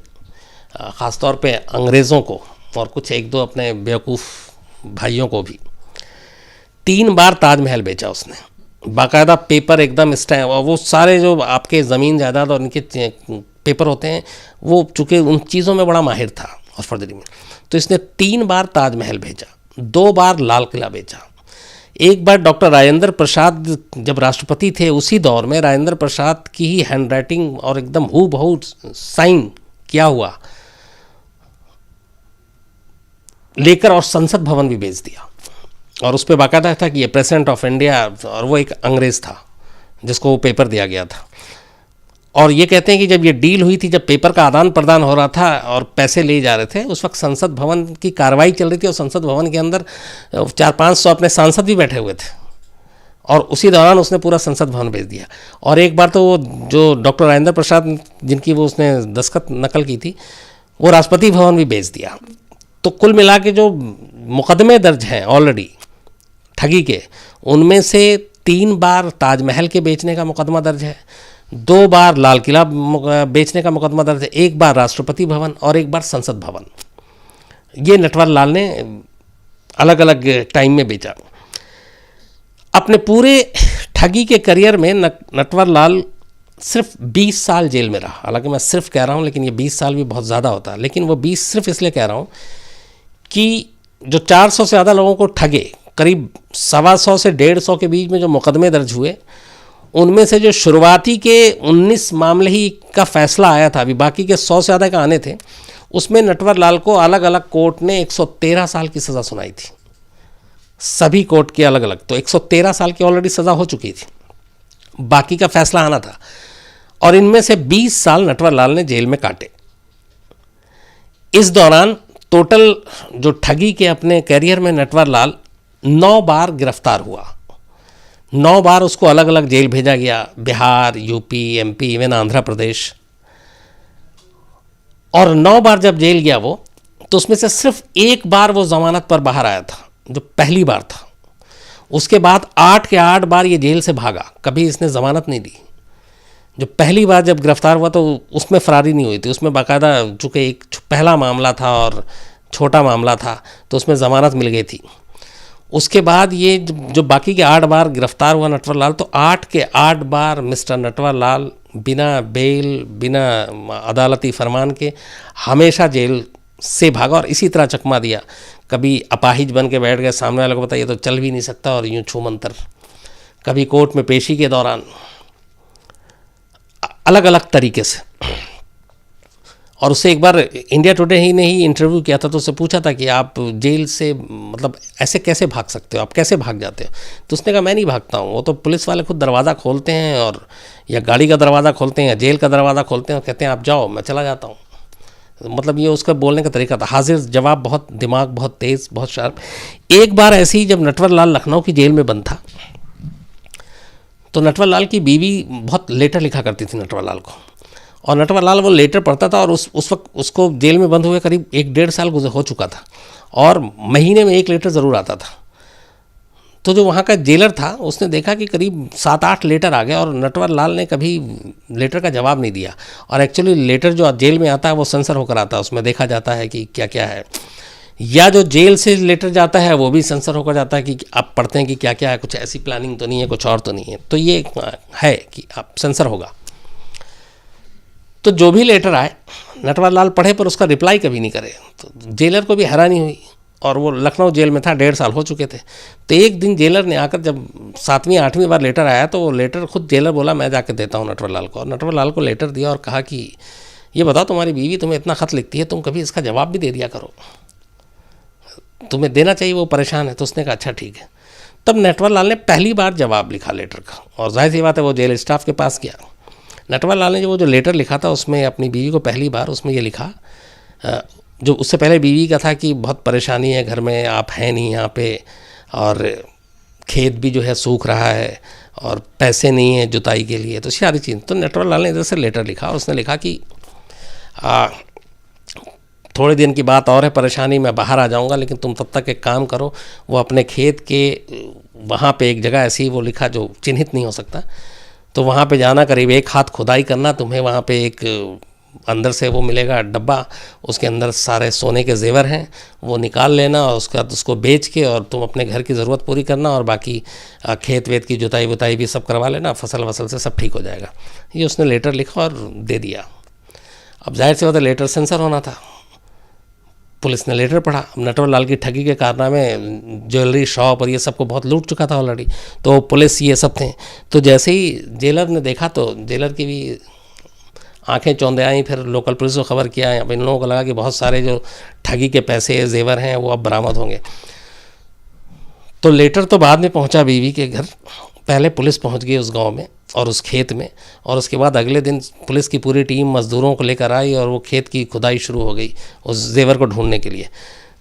ख़ासतौर पे अंग्रेज़ों को और कुछ एक दो अपने बेवकूफ़ भाइयों को भी 3 बार ताजमहल बेचा उसने। बाकायदा पेपर एकदम स्टैम्प, और वो सारे जो आपके ज़मीन जायदाद और इनके पेपर होते हैं, वो चूँकि उन चीज़ों में बड़ा माहिर था और फर्जरी में, तो इसने 3 बार ताजमहल भेजा, 2 बार लाल किला बेचा। एक बार डॉक्टर राजेंद्र प्रसाद जब राष्ट्रपति थे, उसी दौर में राजेंद्र प्रसाद की ही हैंडराइटिंग और एकदम हू बहू साइन किया हुआ लेकर और संसद भवन भी बेच दिया, और उस पर बाकायदा था कि ये प्रेसिडेंट ऑफ इंडिया, और वो एक अंग्रेज़ था जिसको वो पेपर दिया गया था। और ये कहते हैं कि जब ये डील हुई थी, जब पेपर का आदान प्रदान हो रहा था और पैसे ले जा रहे थे, उस वक्त संसद भवन की कार्रवाई चल रही थी, और संसद भवन के अंदर 400-500 अपने सांसद भी बैठे हुए थे, और उसी दौरान उसने पूरा संसद भवन भेज दिया। और एक बार तो वो जो डॉक्टर राजेंद्र प्रसाद जिनकी वो उसने दस्तखत नकल की थी, वो राष्ट्रपति भवन भी भेज दिया। तो कुल मिला के जो मुकदमे दर्ज हैं ऑलरेडी ठगी के, उनमें से 3 बार ताजमहल के बेचने का मुकदमा दर्ज है, 2 बार लाल किला बेचने का मुकदमा दर्ज है, 1 बार राष्ट्रपति भवन और 1 बार संसद भवन। ये नटवर लाल ने अलग अलग टाइम में बेचा। अपने पूरे ठगी के करियर में नटवर लाल सिर्फ 20 साल जेल में रहा। हालांकि मैं सिर्फ कह रहा हूँ, लेकिन ये 20 साल भी बहुत ज़्यादा होता है, लेकिन वो 20 सिर्फ इसलिए कह रहा हूँ कि जो 400 से ज़्यादा लोगों को ठगे, करीब 125 से 150 के बीच में जो मुकदमे दर्ज हुए, उनमें से जो शुरुआती के 19 मामले ही का फैसला आया था, अभी बाकी के 100 से ज़्यादा का आने थे, उसमें नटवर लाल को अलग अलग कोर्ट ने 113 साल की सज़ा सुनाई थी। सभी कोर्ट के अलग अलग, तो 113 साल की ऑलरेडी सज़ा हो चुकी थी, बाकी का फैसला आना था। और इनमें से 20 साल नटवर लाल ने जेल में काटे। इस दौरान टोटल जो ठगी के अपने कैरियर में नटवर लाल 9 बार गिरफ्तार हुआ। 9 बार उसको अलग अलग जेल भेजा गया, Bihar, UP, MP, even Andhra Pradesh. और 9 बार जब जेल गया वो, तो उसमें से सिर्फ 1 बार वो जमानत पर बाहर आया था, जो पहली बार था। उसके बाद 8 के 8 बार ये जेल से भागा, कभी इसने जमानत नहीं दी। जो पहली बार जब गिरफ्तार हुआ तो उसमें फरारी नहीं हुई थी, उसमें बाकायदा चूँकि एक पहला मामला था और छोटा मामला था तो उसमें ज़मानत मिल गई थी। उसके बाद ये जो बाकी के 8 बार गिरफ्तार हुआ नटवर लाल, तो 8 के 8 बार मिस्टर नटवर लाल बिना बेल, बिना अदालती फरमान के हमेशा जेल से भागा और इसी तरह चकमा दिया। कभी अपाहिज बन के बैठ गए, सामने वाले को पता ये तो चल भी नहीं सकता और यूँ छू मंतर। कभी कोर्ट में पेशी के दौरान अलग अलग तरीके से। और उससे एक बार इंडिया टुडे ही ने ही इंटरव्यू किया था, तो उससे पूछा था कि आप जेल से मतलब ऐसे कैसे भाग सकते हो, आप कैसे भाग जाते हो? तो उसने कहा मैं नहीं भागता हूँ, वो तो पुलिस वाले खुद दरवाज़ा खोलते हैं और या गाड़ी का दरवाज़ा खोलते हैं या जेल का दरवाज़ा खोलते हैं और कहते हैं आप जाओ, मैं चला जाता हूँ। मतलब ये उसका बोलने का तरीका था, हाजिर जवाब, बहुत दिमाग बहुत तेज़, बहुत शार्प। एक बार ऐसे ही जब नटवर लाल लखनऊ की जेल में बंद था, तो नटवर लाल की बीवी बहुत लेटर लिखा करती थी नटवर लाल को, और नटवर लाल वो लेटर पढ़ता था। और उस वक्त उसको जेल में बंद हुए करीब 1-1.5 साल हो चुका था और महीने में 1 लेटर ज़रूर आता था। तो जो वहाँ का जेलर था उसने देखा कि करीब 7-8 लेटर आ गए और नटवर लाल ने कभी लेटर का जवाब नहीं दिया। और एक्चुअली लेटर जो जेल में आता है वो सेंसर होकर आता है, उसमें देखा जाता है कि क्या क्या है, या जो जेल से लेटर जाता है वो भी सेंसर होकर जाता है कि आप पढ़ते हैं कि क्या क्या है, कुछ ऐसी प्लानिंग तो नहीं है, कुछ और तो नहीं है। तो ये है कि आप सेंसर होगा। तो जो भी लेटर आए नटवर लाल पढ़े पर उसका रिप्लाई कभी नहीं करे। तो जेलर को भी हैरानी हुई, और वो लखनऊ जेल में था, 1.5 साल हो चुके थे। तो एक दिन जेलर ने आकर जब 7वीं-8वीं बार लेटर आया तो वो लेटर खुद जेलर बोला मैं जाके देता हूँ नटवर लाल को। और नटवर लाल को लेटर दिया और कहा कि ये बताओ तुम्हारी बीवी तुम्हें इतना ख़त लिखती है, तुम कभी इसका जवाब भी दे दिया करो, तुम्हें देना चाहिए, वो परेशान है। तो उसने कहा अच्छा ठीक है। तब नटवर लाल ने पहली बार जवाब लिखा लेटर का, और जाहिर सी बात है वो जेल स्टाफ के पास गया। नटवर लाल ने जो लेटर लिखा था उसमें अपनी बीवी को पहली बार उसमें ये लिखा, जो उससे पहले बीवी का था कि बहुत परेशानी है घर में, आप हैं नहीं यहाँ पे, और खेत भी जो है सूख रहा है और पैसे नहीं हैं जुताई के लिए, तो सारी चीज़। तो नटवर लाल ने इधर से लेटर लिखा और उसने लिखा कि थोड़े दिन की बात और है, परेशानी मैं बाहर आ जाऊँगा, लेकिन तुम तब तक एक काम करो, वो अपने खेत के वहाँ पे एक जगह ऐसी वो लिखा जो चिन्हित नहीं हो सकता, तो वहाँ पे जाना, करीब 1 हाथ खुदाई करना, तुम्हें वहाँ पे एक अंदर से वो मिलेगा डब्बा, उसके अंदर सारे सोने के जेवर हैं, वो निकाल लेना और उसके बाद उसको बेच के और तुम अपने घर की ज़रूरत पूरी करना, और बाकी खेत वेत की जुताई वुताई भी सब करवा लेना, फसल वसल से सब ठीक हो जाएगा। ये उसने लेटर लिखा और दे दिया। अब जाहिर सी बात है लेटर सेंसर होना था। पुलिस ने लेटर पढ़ा। नटवर लाल की ठगी के कारनामे, ज्वेलरी शॉप और ये सब को बहुत लूट चुका था ऑलरेडी, तो पुलिस ये सब थे। तो जैसे ही जेलर ने देखा तो जेलर की भी आंखें चौंधे आई। फिर लोकल पुलिस को खबर किया, अब इन लोगों को लगा कि बहुत सारे जो ठगी के पैसे जेवर हैं वो अब बरामद होंगे। तो लेटर तो बाद में पहुंचा बीवी के घर, पहले पुलिस पहुंच गई उस गांव में और उस खेत में, और उसके बाद अगले दिन पुलिस की पूरी टीम मज़दूरों को लेकर आई और वो खेत की खुदाई शुरू हो गई उस जेवर को ढूंढने के लिए।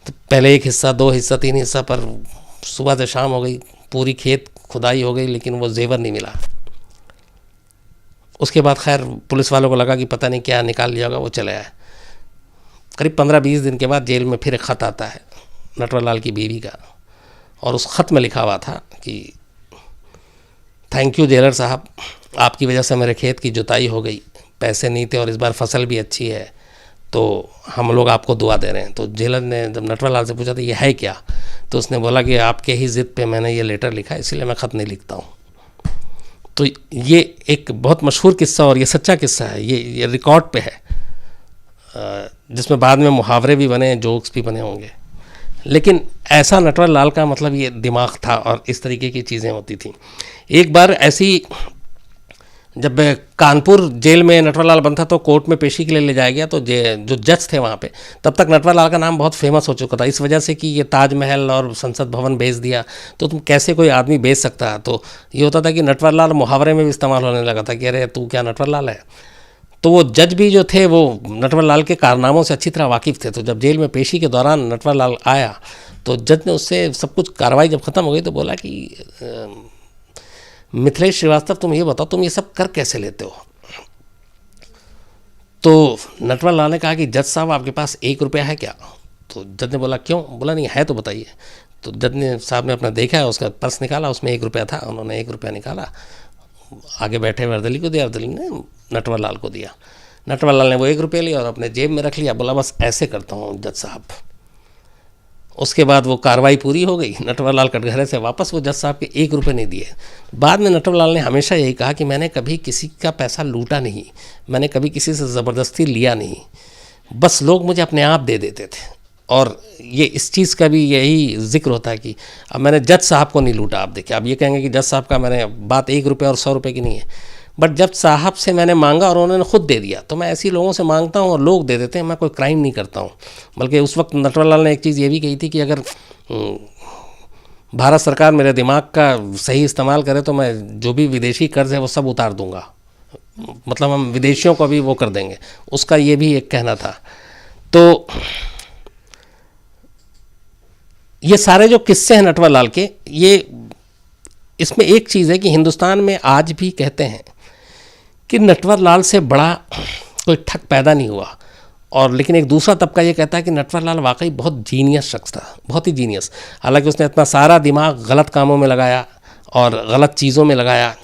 तो पहले 1 हिस्सा, 2 हिस्सा, 3 हिस्सा, पर सुबह से शाम हो गई, पूरी खेत खुदाई हो गई, लेकिन वो जेवर नहीं मिला। उसके बाद खैर पुलिस वालों को लगा कि पता नहीं क्या निकाल लिया होगा, वो चले आए। करीब 15-20 दिन के बाद जेल में फिर एक ख़त आता है नटवर लाल की बीवी का, और उस ख़त में लिखा हुआ था कि थैंक यू जेलर साहब, आपकी वजह से मेरे खेत की जुताई हो गई, पैसे नहीं थे और इस बार फसल भी अच्छी है, तो हम लोग आपको दुआ दे रहे हैं। तो जेलर ने जब नटवर लाल से पूछा था ये है क्या, तो उसने बोला कि आपके ही ज़िद पे मैंने ये लेटर लिखा, इसलिए मैं ख़त नहीं लिखता हूँ। तो ये एक बहुत मशहूर किस्सा और ये सच्चा किस्सा है, ये रिकॉर्ड पे है, जिसमें बाद में मुहावरे भी बने, जोक्स भी बने होंगे। लेकिन ऐसा नटवर लाल का मतलब ये दिमाग था और इस तरीके की चीज़ें होती थी। एक बार ऐसी जब कानपुर जेल में नटवरलाल बंद था तो कोर्ट में पेशी के लिए ले जाया गया, तो जो जज थे वहाँ पे, तब तक नटवरलाल का नाम बहुत फेमस हो चुका था इस वजह से कि ये ताजमहल और संसद भवन बेच दिया, तो तुम कैसे कोई आदमी बेच सकता है। तो ये होता था कि नटवरलाल मुहावरे में भी इस्तेमाल होने लगा था कि अरे तू क्या नटवरलाल है। तो वो जज भी जो थे वो नटवरलाल के कारनामों से अच्छी तरह वाकिफ़ थे। तो जब जेल में पेशी के दौरान नटवरलाल आया तो जज ने उससे सब कुछ कार्रवाई जब ख़त्म हो गई तो बोला कि मिथिलेश श्रीवास्तव, तुम ये बताओ तुम ये सब कर कैसे लेते हो। तो नटवरलाल ने कहा कि जज साहब आपके पास 1 रुपया है क्या। तो जज ने बोला क्यों। बोला नहीं है तो बताइए। तो जज ने साहब ने अपना देखा, उसका पर्स निकाला, उसमें 1 रुपया था। उन्होंने 1 रुपया निकाला, आगे बैठे वर्दली को दिया, वर्दली ने नटवरलाल को दिया। नटवरलाल ने वो 1 रुपया लिया और अपने जेब में रख लिया। बोला बस ऐसे करता हूँ जज साहब। उसके बाद वो कार्रवाई पूरी हो गई। नटवरलाल कटघरे से वापस वो जज साहब के 1 रुपये नहीं दिए। बाद में नटवरलाल ने हमेशा यही कहा कि मैंने कभी किसी का पैसा लूटा नहीं, मैंने कभी किसी से ज़बरदस्ती लिया नहीं, बस लोग मुझे अपने आप दे देते थे। और ये इस चीज़ का भी यही जिक्र होता है कि अब मैंने जज साहब को नहीं लूटा। आप देखिए, अब ये कहेंगे कि जज साहब का मैंने बात 1 रुपये और 100 रुपये की नहीं है, बट जज साहब से मैंने मांगा और उन्होंने खुद दे दिया। तो मैं ऐसे लोगों से मांगता हूँ और लोग दे देते हैं, मैं कोई क्राइम नहीं करता हूँ। बल्कि उस वक्त नटवरलाल ने एक चीज़ ये भी कही थी कि अगर भारत सरकार मेरे दिमाग का सही इस्तेमाल करे तो मैं जो भी विदेशी कर्ज है वो सब उतार दूंगा, मतलब हम विदेशियों को भी वो कर देंगे, उसका ये भी एक कहना था। तो ये सारे जो किस्से हैं नटवरलाल के, ये इसमें एक चीज़ है कि हिंदुस्तान में आज भी कहते हैं कि नटवरलाल से बड़ा कोई ठग पैदा नहीं हुआ। और लेकिन एक दूसरा तबका ये कहता है कि नटवरलाल वाकई बहुत जीनियस शख्स था, बहुत ही जीनियस। हालांकि उसने इतना सारा दिमाग गलत कामों में लगाया और गलत चीज़ों में लगाया,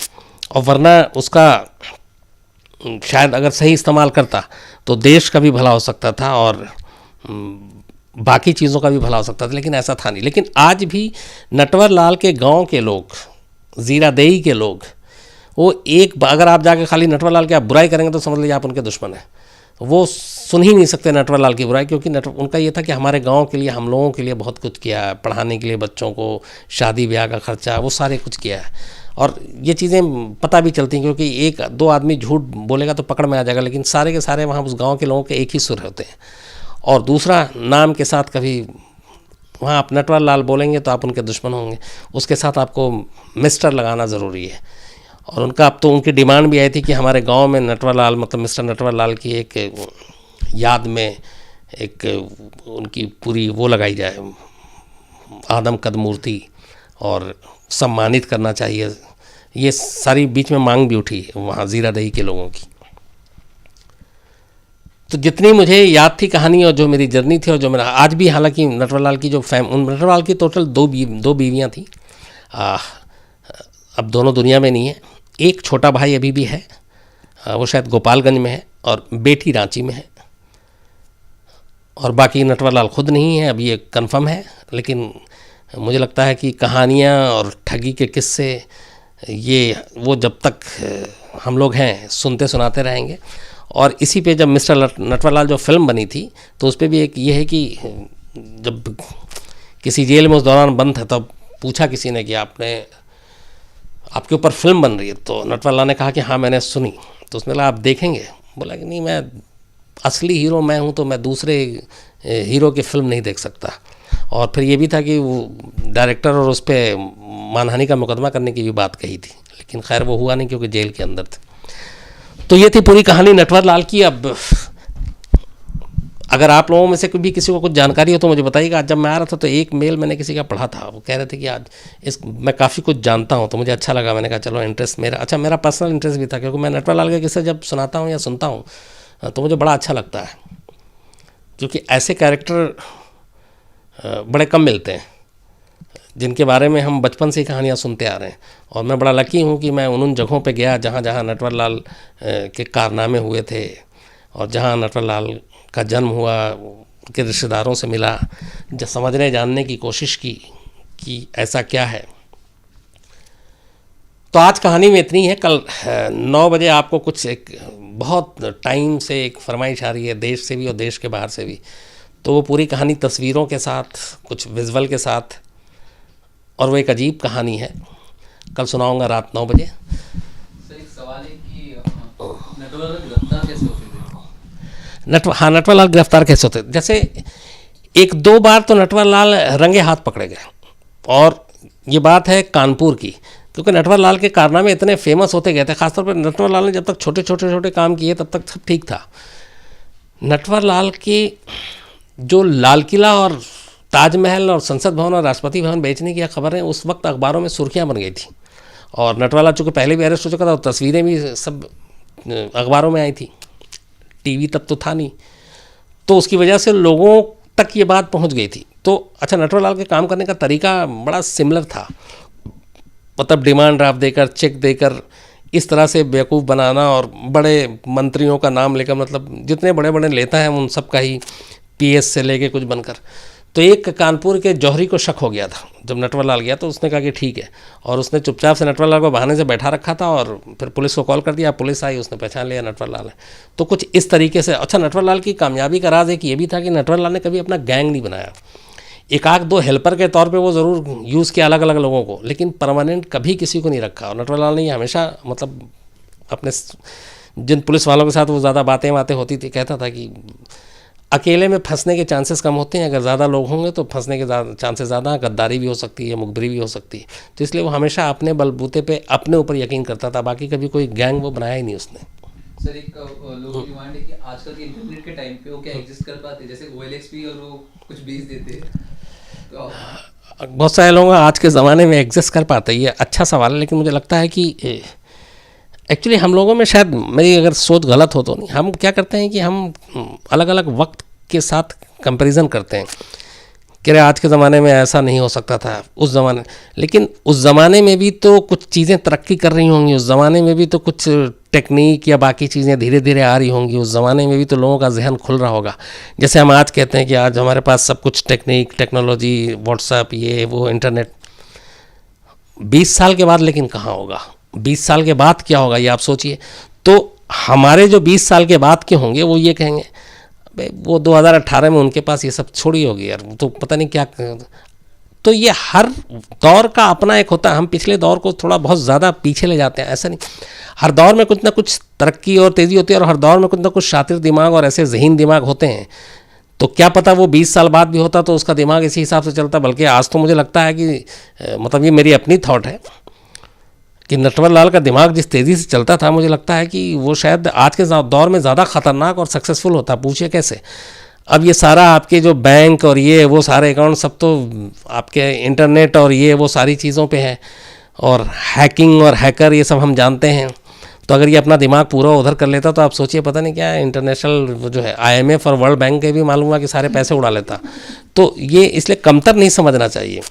और वरना उसका शायद अगर सही इस्तेमाल करता तो देश का भी भला हो सकता था और बाकी चीज़ों का भी भला हो सकता था, लेकिन ऐसा था नहीं। लेकिन आज भी नटवरलाल के गांव के लोग, जीरादेई के लोग, वो अगर आप जाके खाली नटवरलाल की आप बुराई करेंगे तो समझ लीजिए आप उनके दुश्मन हैं। वो सुन ही नहीं सकते नटवरलाल की बुराई, क्योंकि उनका ये था कि हमारे गांव के लिए, हम लोगों के लिए बहुत कुछ किया है, पढ़ाने के लिए बच्चों को, शादी ब्याह का खर्चा, वो सारे कुछ किया है। और ये चीज़ें पता भी चलती हैं, क्योंकि 1-2 आदमी झूठ बोलेगा तो पकड़ में आ जाएगा, लेकिन सारे के सारे वहाँ उस गाँव के लोगों के एक ही सुर होते हैं। और दूसरा, नाम के साथ कभी वहाँ आप नटवरलाल बोलेंगे तो आप उनके दुश्मन होंगे, उसके साथ आपको मिस्टर लगाना ज़रूरी है। और उनका अब तो उनकी डिमांड भी आई थी कि हमारे गांव में नटवरलाल, मतलब मिस्टर नटवरलाल की एक याद में एक उनकी पूरी वो लगाई जाए, आदम कद मूर्ति, और सम्मानित करना चाहिए। ये सारी बीच में मांग भी उठी वहाँ जीरादेई के लोगों की। तो जितनी मुझे याद थी कहानी और जो मेरी जर्नी थी और जो मेरा आज भी, हालांकि नटवरलाल की जो नटवरलाल की टोटल 2 बीवियाँ थी। अब दोनों दुनिया में नहीं है। एक छोटा भाई अभी भी है, वो शायद गोपालगंज में है, और बेटी रांची में है। और बाकी नटवरलाल खुद नहीं है, अभी ये कंफर्म है। लेकिन मुझे लगता है कि कहानियाँ और ठगी के किस्से, ये वो जब तक हम लोग हैं सुनते सुनाते रहेंगे। और इसी पे जब मिस्टर नटवरलाल जो फिल्म बनी थी, तो उस पर भी एक ये है कि जब किसी जेल में उस दौरान बंद था तब पूछा किसी ने कि आपके ऊपर फिल्म बन रही है, तो नटवरलाल ने कहा कि हाँ मैंने सुनी। तो उसने कहा आप देखेंगे। बोला कि नहीं, मैं असली हीरो मैं हूँ, तो मैं दूसरे हीरो की फिल्म नहीं देख सकता। और फिर ये भी था कि वो डायरेक्टर और उस पर मानहानि का मुकदमा करने की भी बात कही थी, लेकिन खैर वो हुआ नहीं क्योंकि जेल के अंदर थे। तो ये थी पूरी कहानी नटवरलाल की। अब अगर आप लोगों में से भी किसी को कुछ जानकारी हो तो मुझे बताइएगा। आज जब मैं आ रहा था तो एक मेल मैंने किसी का पढ़ा था, वो कह रहे थे कि आज मैं काफ़ी कुछ जानता हूँ, तो मुझे अच्छा लगा। मैंने कहा चलो, इंटरेस्ट मेरा पर्सनल इंटरेस्ट भी था, क्योंकि मैं नटवरलाल के किस्से जब सुनाता हूँ या सुनता हूँ तो मुझे बड़ा अच्छा लगता है, क्योंकि ऐसे कैरेक्टर बड़े कम मिलते हैं जिनके बारे में हम बचपन से ही कहानियाँ सुनते आ रहे हैं। और मैं बड़ा लकी हूँ कि मैं उन जगहों पे गया जहाँ जहाँ नटवरलाल के कारनामे हुए थे, और जहाँ नटवरलाल का जन्म हुआ, उनके रिश्तेदारों से मिला, जब समझने जानने की कोशिश की कि ऐसा क्या है। तो आज कहानी में इतनी है। कल 9 बजे आपको कुछ एक बहुत टाइम से एक फरमाइश आ रही है, देश से भी और देश के बाहर से भी। तो वो पूरी कहानी तस्वीरों के साथ, कुछ विजुअल के साथ, और वो एक अजीब कहानी है, कल सुनाऊंगा रात 9 बजे। सर एक सवाल है कि नटवरलाल गिरफ्तार कैसे होते थे? हाँ, नटवरलाल गिरफ्तार कैसे होते? जैसे एक दो बार तो नटवरलाल रंगे हाथ पकड़े गए, और ये बात है कानपुर की, क्योंकि नटवरलाल के कारनामे इतने फेमस होते गए थे। खासतौर पर नटवरलाल ने जब तक छोटे छोटे छोटे काम किए तब तक सब ठीक था। नटवरलाल के जो लाल किला और ताजमहल और संसद भवन और राष्ट्रपति भवन बेचने की खबरें उस वक्त अखबारों में सुर्खियां बन गई थी, और नटवरलाल चूँकि पहले भी अरेस्ट हो चुका था, तस्वीरें भी सब अखबारों में आई थी, टीवी तब तो था नहीं, तो उसकी वजह से लोगों तक ये बात पहुंच गई थी। तो अच्छा, नटवरलाल के काम करने का तरीका बड़ा सिमिलर था, मतलब डिमांड ड्राफ्ट देकर, चेक देकर, इस तरह से बेवकूफ़ बनाना, और बड़े मंत्रियों का नाम लेकर, मतलब जितने बड़े बड़े नेता हैं उन सब का ही पीएस से लेके कुछ बनकर। तो एक कानपुर के जौहरी को शक हो गया था जब नटवरलाल गया, तो उसने कहा कि ठीक है, और उसने चुपचाप से नटवरलाल को बहाने से बैठा रखा था, और फिर पुलिस को कॉल कर दिया, पुलिस आई, उसने पहचान लिया नटवरलाल है। तो कुछ इस तरीके से। अच्छा, नटवरलाल की कामयाबी का राज एक ये भी था कि नटवरलाल ने कभी अपना गैंग नहीं बनाया। एक आध दो हेल्पर के तौर पे वो ज़रूर यूज़ किया अलग अलग लोगों को, लेकिन परमानेंट कभी किसी को नहीं रखा। और नटवरलाल ने ये हमेशा, मतलब अपने जिन पुलिस वालों के साथ वो ज़्यादा बातें होती थी, कहता था कि अकेले में फंसने के चांसेस कम होते हैं, अगर ज़्यादा लोग होंगे तो फंसने के चांसेस ज़्यादा, गद्दारी भी हो सकती है, मुखबिरी भी हो सकती है। तो इसलिए वो हमेशा अपने बलबूते पे अपने ऊपर यकीन करता था, बाकी कभी कोई गैंग वो बनाया ही नहीं उसने। सर, एक लोगों की डिमांड है कि आजकल के इंटरनेट के टाइम पे वो क्या एग्जिस्ट कर पाते, जैसे OLX भी, और वो कुछ बेच देते, तो बहुत सारे लोग आज के ज़माने में एग्जिस्ट कर पाते, ये अच्छा सवाल है, लेकिन मुझे लगता है कि एक्चुअली हम लोगों में शायद, मेरी अगर सोच गलत हो तो नहीं, हम क्या करते हैं कि हम अलग अलग वक्त के साथ कंपैरिजन करते हैं कि आज के ज़माने में ऐसा नहीं हो सकता था, उस ज़माने, लेकिन उस ज़माने में भी तो कुछ चीज़ें तरक्की कर रही होंगी, उस ज़माने में भी तो कुछ टेक्निक या बाकी चीज़ें धीरे धीरे आ रही होंगी, उस ज़माने में भी तो लोगों का जहन खुल रहा होगा। जैसे हम आज कहते हैं कि आज हमारे पास सब कुछ टेक्निक, टेक्नोलॉजी, व्हाट्सएप, ये वो, इंटरनेट, 20 साल के बाद लेकिन कहाँ होगा, 20 साल के बाद क्या होगा, ये आप सोचिए। तो हमारे जो 20 साल के बाद के होंगे वो ये कहेंगे, वो 2018 में उनके पास ये सब छोड़ी होगी यार, तो पता नहीं क्या। तो ये हर दौर का अपना एक होता है, हम पिछले दौर को थोड़ा बहुत ज़्यादा पीछे ले जाते हैं, ऐसा नहीं। हर दौर में कुछ ना कुछ तरक्की और तेज़ी होती है, और हर दौर में कुछ ना कुछ शातिर दिमाग और ऐसे ज़हीन दिमाग होते हैं। तो क्या पता वो 20 साल बाद भी होता तो उसका दिमाग इसी हिसाब से चलता। बल्कि आज तो मुझे लगता है कि मतलब ये मेरी अपनी थॉट है कि नटवरलाल का दिमाग जिस तेज़ी से चलता था, मुझे लगता है कि वो शायद आज के दौर में ज़्यादा ख़तरनाक और सक्सेसफुल होता। पूछिए कैसे। अब ये सारा आपके जो बैंक और ये वो सारे अकाउंट सब तो आपके इंटरनेट और ये वो सारी चीज़ों पे है, और हैकिंग और हैकर ये सब हम जानते हैं। तो अगर ये अपना दिमाग पूरा उधर कर लेता तो आप सोचिए पता नहीं क्या इंटरनेशनल जो है IMF और वर्ल्ड बैंक के भी मालूम हुआ कि सारे पैसे उड़ा लेता। तो ये इसलिए कमतर नहीं समझना चाहिए।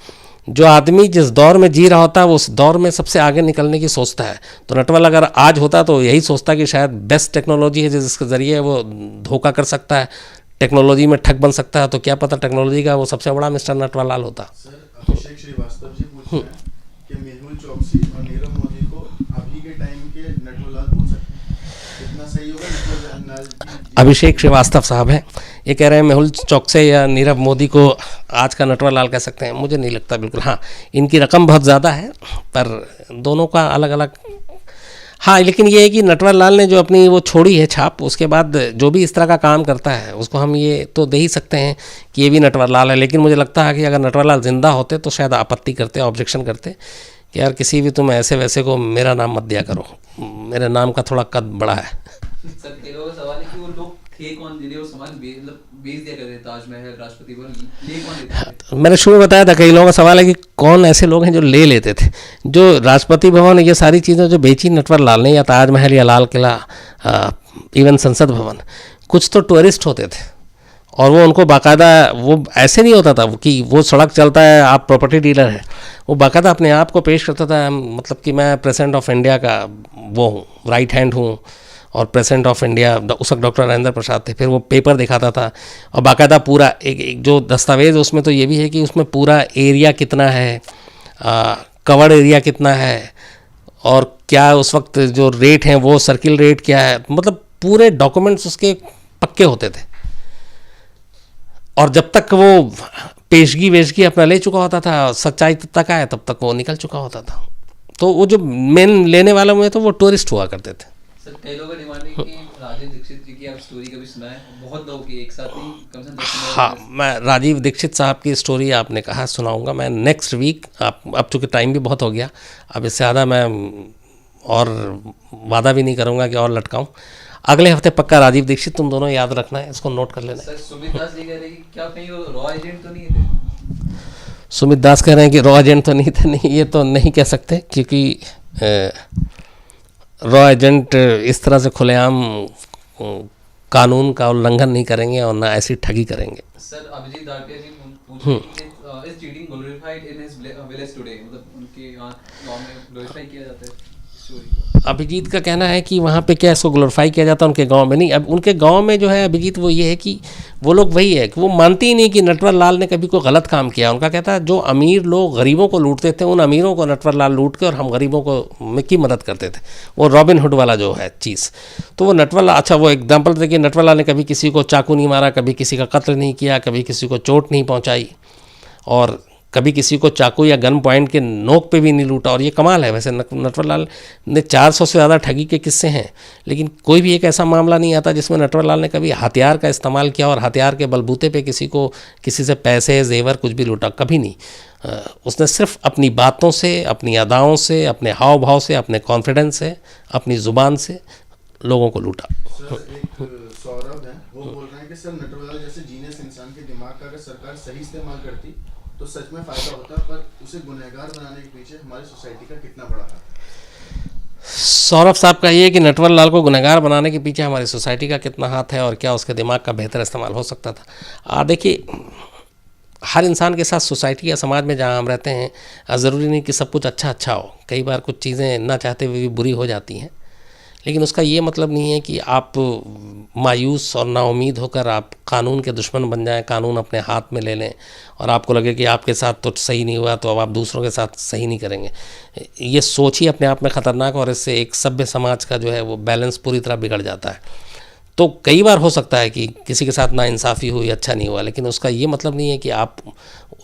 जो आदमी जिस दौर में जी रहा होता है वो उस दौर में सबसे आगे निकलने की सोचता है। तो नटवरलाल अगर आज होता तो यही सोचता कि शायद बेस्ट टेक्नोलॉजी है जिसके ज़रिए वो धोखा कर सकता है, टेक्नोलॉजी में ठग बन सकता है। तो क्या पता टेक्नोलॉजी का वो सबसे बड़ा मिस्टर नटवरलाल होता। सर, अभिषेक श्रीवास्तव जी पूछ रहे हैं कि मेहुल चौकसी और नीरव मोदी को अभी के टाइम के नटवरलाल बोल सकते हैं, कितना सही होगा नटवरलाल? अभिषेक श्रीवास्तव साहब हैं, ये कह रहे हैं मेहुल चौकसे या नीरव मोदी को आज का नटवरलाल कह सकते हैं। मुझे नहीं लगता बिल्कुल। हाँ, इनकी रकम बहुत ज़्यादा है, पर दोनों का अलग अलग। हाँ, लेकिन ये है कि नटवरलाल ने जो अपनी वो छोड़ी है छाप, उसके बाद जो भी इस तरह का काम करता है उसको हम ये तो दे ही सकते हैं कि ये भी नटवरलाल है। लेकिन मुझे लगता है कि अगर नटवरलाल जिंदा होते तो शायद आपत्ति करते, ऑब्जेक्शन करते कि यार किसी भी तुम ऐसे वैसे को मेरा नाम मत दिया करो, मेरे नाम का थोड़ा कद बड़ा है। सर, कई लोगों का सवाल है कि वो लोग थे कौन जिन्हें वो सामान बेच दिया करते, ताजमहल, राष्ट्रपति भवन, ले कौन लेते थे? मैंने शुरू में बताया था, कई लोगों का सवाल है कि कौन ऐसे लोग हैं जो ले लेते थे। जो राष्ट्रपति भवन, ये सारी चीज़ें जो बेची नटवरलाल ने, या ताजमहल या लाल किला, इवन संसद भवन, कुछ तो टूरिस्ट होते थे, और वो उनको बाकायदा, वो ऐसे नहीं होता था कि वो सड़क चलता है आप प्रॉपर्टी डीलर है, वो बाकायदा अपने आप को पेश करता था, मतलब कि मैं प्रेसिडेंट ऑफ इंडिया का वो हूँ, राइट हैंड हूँ, और प्रेसिडेंट ऑफ इंडिया उस वक्त डॉक्टर राजेंद्र प्रसाद थे। फिर वो पेपर दिखाता था, और बाकायदा पूरा एक जो दस्तावेज़ उसमें तो ये भी है कि उसमें पूरा एरिया कितना है, कवर्ड एरिया कितना है, और क्या उस वक्त जो रेट हैं वो सर्किल रेट क्या है, मतलब पूरे डॉक्यूमेंट्स उसके पक्के होते थे। और जब तक वो पेशगी वेशगी अपना ले चुका होता था, सच्चाई तब तक आए, तब तक वो निकल चुका होता था। तो वो जो मेन लेने वालों में तो वो टूरिस्ट हुआ करते थे। सर कई लोगों का डिमांड है कि राजीव दीक्षित जी की आप स्टोरी कभी सुनाएं, बहुत लोगों की एक साथ नहीं, कम से कम 10 हाँ, मैं राजीव दीक्षित साहब की स्टोरी आपने कहा सुनाऊंगा मैं नेक्स्ट वीक। आप अब चूँकि टाइम भी बहुत हो गया, अब इससे ज़्यादा मैं और वादा भी नहीं करूंगा कि और लटकाऊं। अगले हफ्ते पक्का राजीव दीक्षित, तुम दोनों याद रखना है, इसको नोट कर लेना है। सर सुमित दास जी कह रहे हैं कि क्या कहीं वो रॉ एजेंट तो नहीं थे? सुमित दास कह रहे हैं कि रॉ एजेंट तो नहीं थे। नहीं, ये तो नहीं कह सकते, क्योंकि रॉ एजेंट इस तरह से खुलेआम कानून का उल्लंघन नहीं करेंगे और ना ऐसी ठगी करेंगे। सर अभिजीत दाटिया जी पूछ रहे हैं कि is cheating glorified in his village today, मतलब उनके यहाँ गांव में ग्लोरीफाई किया जाता है स्टोरी को। अभिजीत का कहना है कि वहाँ पे क्या इसको ग्लोरीफाई किया जाता है, उनके गांव में नहीं। अब उनके गांव में जो है अभिजीत, वो ये है कि वो लोग वही है कि वो मानते ही नहीं कि नटवर लाल ने कभी कोई गलत काम किया। उनका कहता है जो अमीर लोग गरीबों को लूटते थे, उन अमीरों को नटवर लाल लूट के और हम गरीबों को की मदद करते थे। वो रॉबिन हुड वाला जो है चीज़, तो वो नटवर लाल, अच्छा वो एग्जाम्पल देखिए, नटवर लाल ने कभी किसी को चाकू नहीं मारा, कभी किसी का कत्ल नहीं किया, कभी किसी को चोट नहीं पहुँचाई, और कभी किसी को चाकू या गन पॉइंट के नोक पे भी नहीं लूटा। और ये कमाल है, वैसे नटवर लाल ने 400 से ज़्यादा ठगी के किस्से हैं, लेकिन कोई भी एक ऐसा मामला नहीं आता जिसमें नटवर लाल ने कभी हथियार का इस्तेमाल किया और हथियार के बलबूते पे किसी से पैसे जेवर कुछ भी लूटा, कभी नहीं। उसने सिर्फ अपनी बातों से, अपनी अदाओं से, अपने हाव भाव से, अपने कॉन्फिडेंस से, अपनी ज़ुबान से लोगों को लूटा। सर एक सौरभ है, वो बोल रहे हैं कि सर नटवर लाल जैसे जीनियस इंसान के दिमाग का अगर सरकार सही इस्तेमाल करती तो सच में फायदा होता, पर उसे गुनहगार बनाने के पीछे हमारी सोसाइटी का कितना बड़ा हाथ है? सौरभ साहब का ये कि नटवर लाल को गुनहगार बनाने के पीछे हमारी सोसाइटी का कितना हाथ है और क्या उसके दिमाग का बेहतर इस्तेमाल हो सकता था। देखिए, हर इंसान के साथ सोसाइटी या समाज में जहाँ हम रहते हैं, ज़रूरी नहीं कि सब कुछ अच्छा हो। कई बार कुछ चीज़ें ना चाहते हुए भी बुरी हो जाती हैं, लेकिन उसका ये मतलब नहीं है कि आप मायूस और नाउमीद होकर आप कानून के दुश्मन बन जाएं, कानून अपने हाथ में ले लें और आपको लगे कि आपके साथ तो सही नहीं हुआ तो अब आप दूसरों के साथ सही नहीं करेंगे। ये सोच ही अपने आप में ख़तरनाक, और इससे एक सभ्य समाज का जो है वो बैलेंस पूरी तरह बिगड़ जाता है। तो कई बार हो सकता है कि किसी के साथ नाइंसाफ़ी हुई, अच्छा नहीं हुआ, लेकिन उसका ये मतलब नहीं है कि आप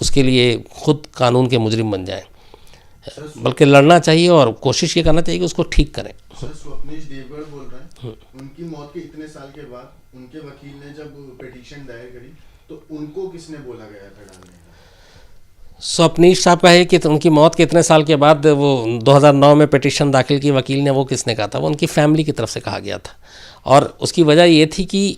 उसके लिए खुद कानून के मुजरिम बन जाएँ, बल्कि लड़ना चाहिए और कोशिश ये करना चाहिए कि उसको ठीक करें। सर स्वप्नेश देवगढ़ बोल रहे हैं, उनकी मौत के इतने साल के बाद उनके वकील ने जब पिटीशन दायर करी तो उनको किसने बोला गया था डालने का? स्वप्नेश साहब का है कि उनकी मौत के इतने साल के बाद वो 2009 में पिटीशन दाखिल की, वकील ने, वो किसने कहा था? वो उनकी फैमिली की तरफ से कहा गया था, और उसकी वजह ये थी कि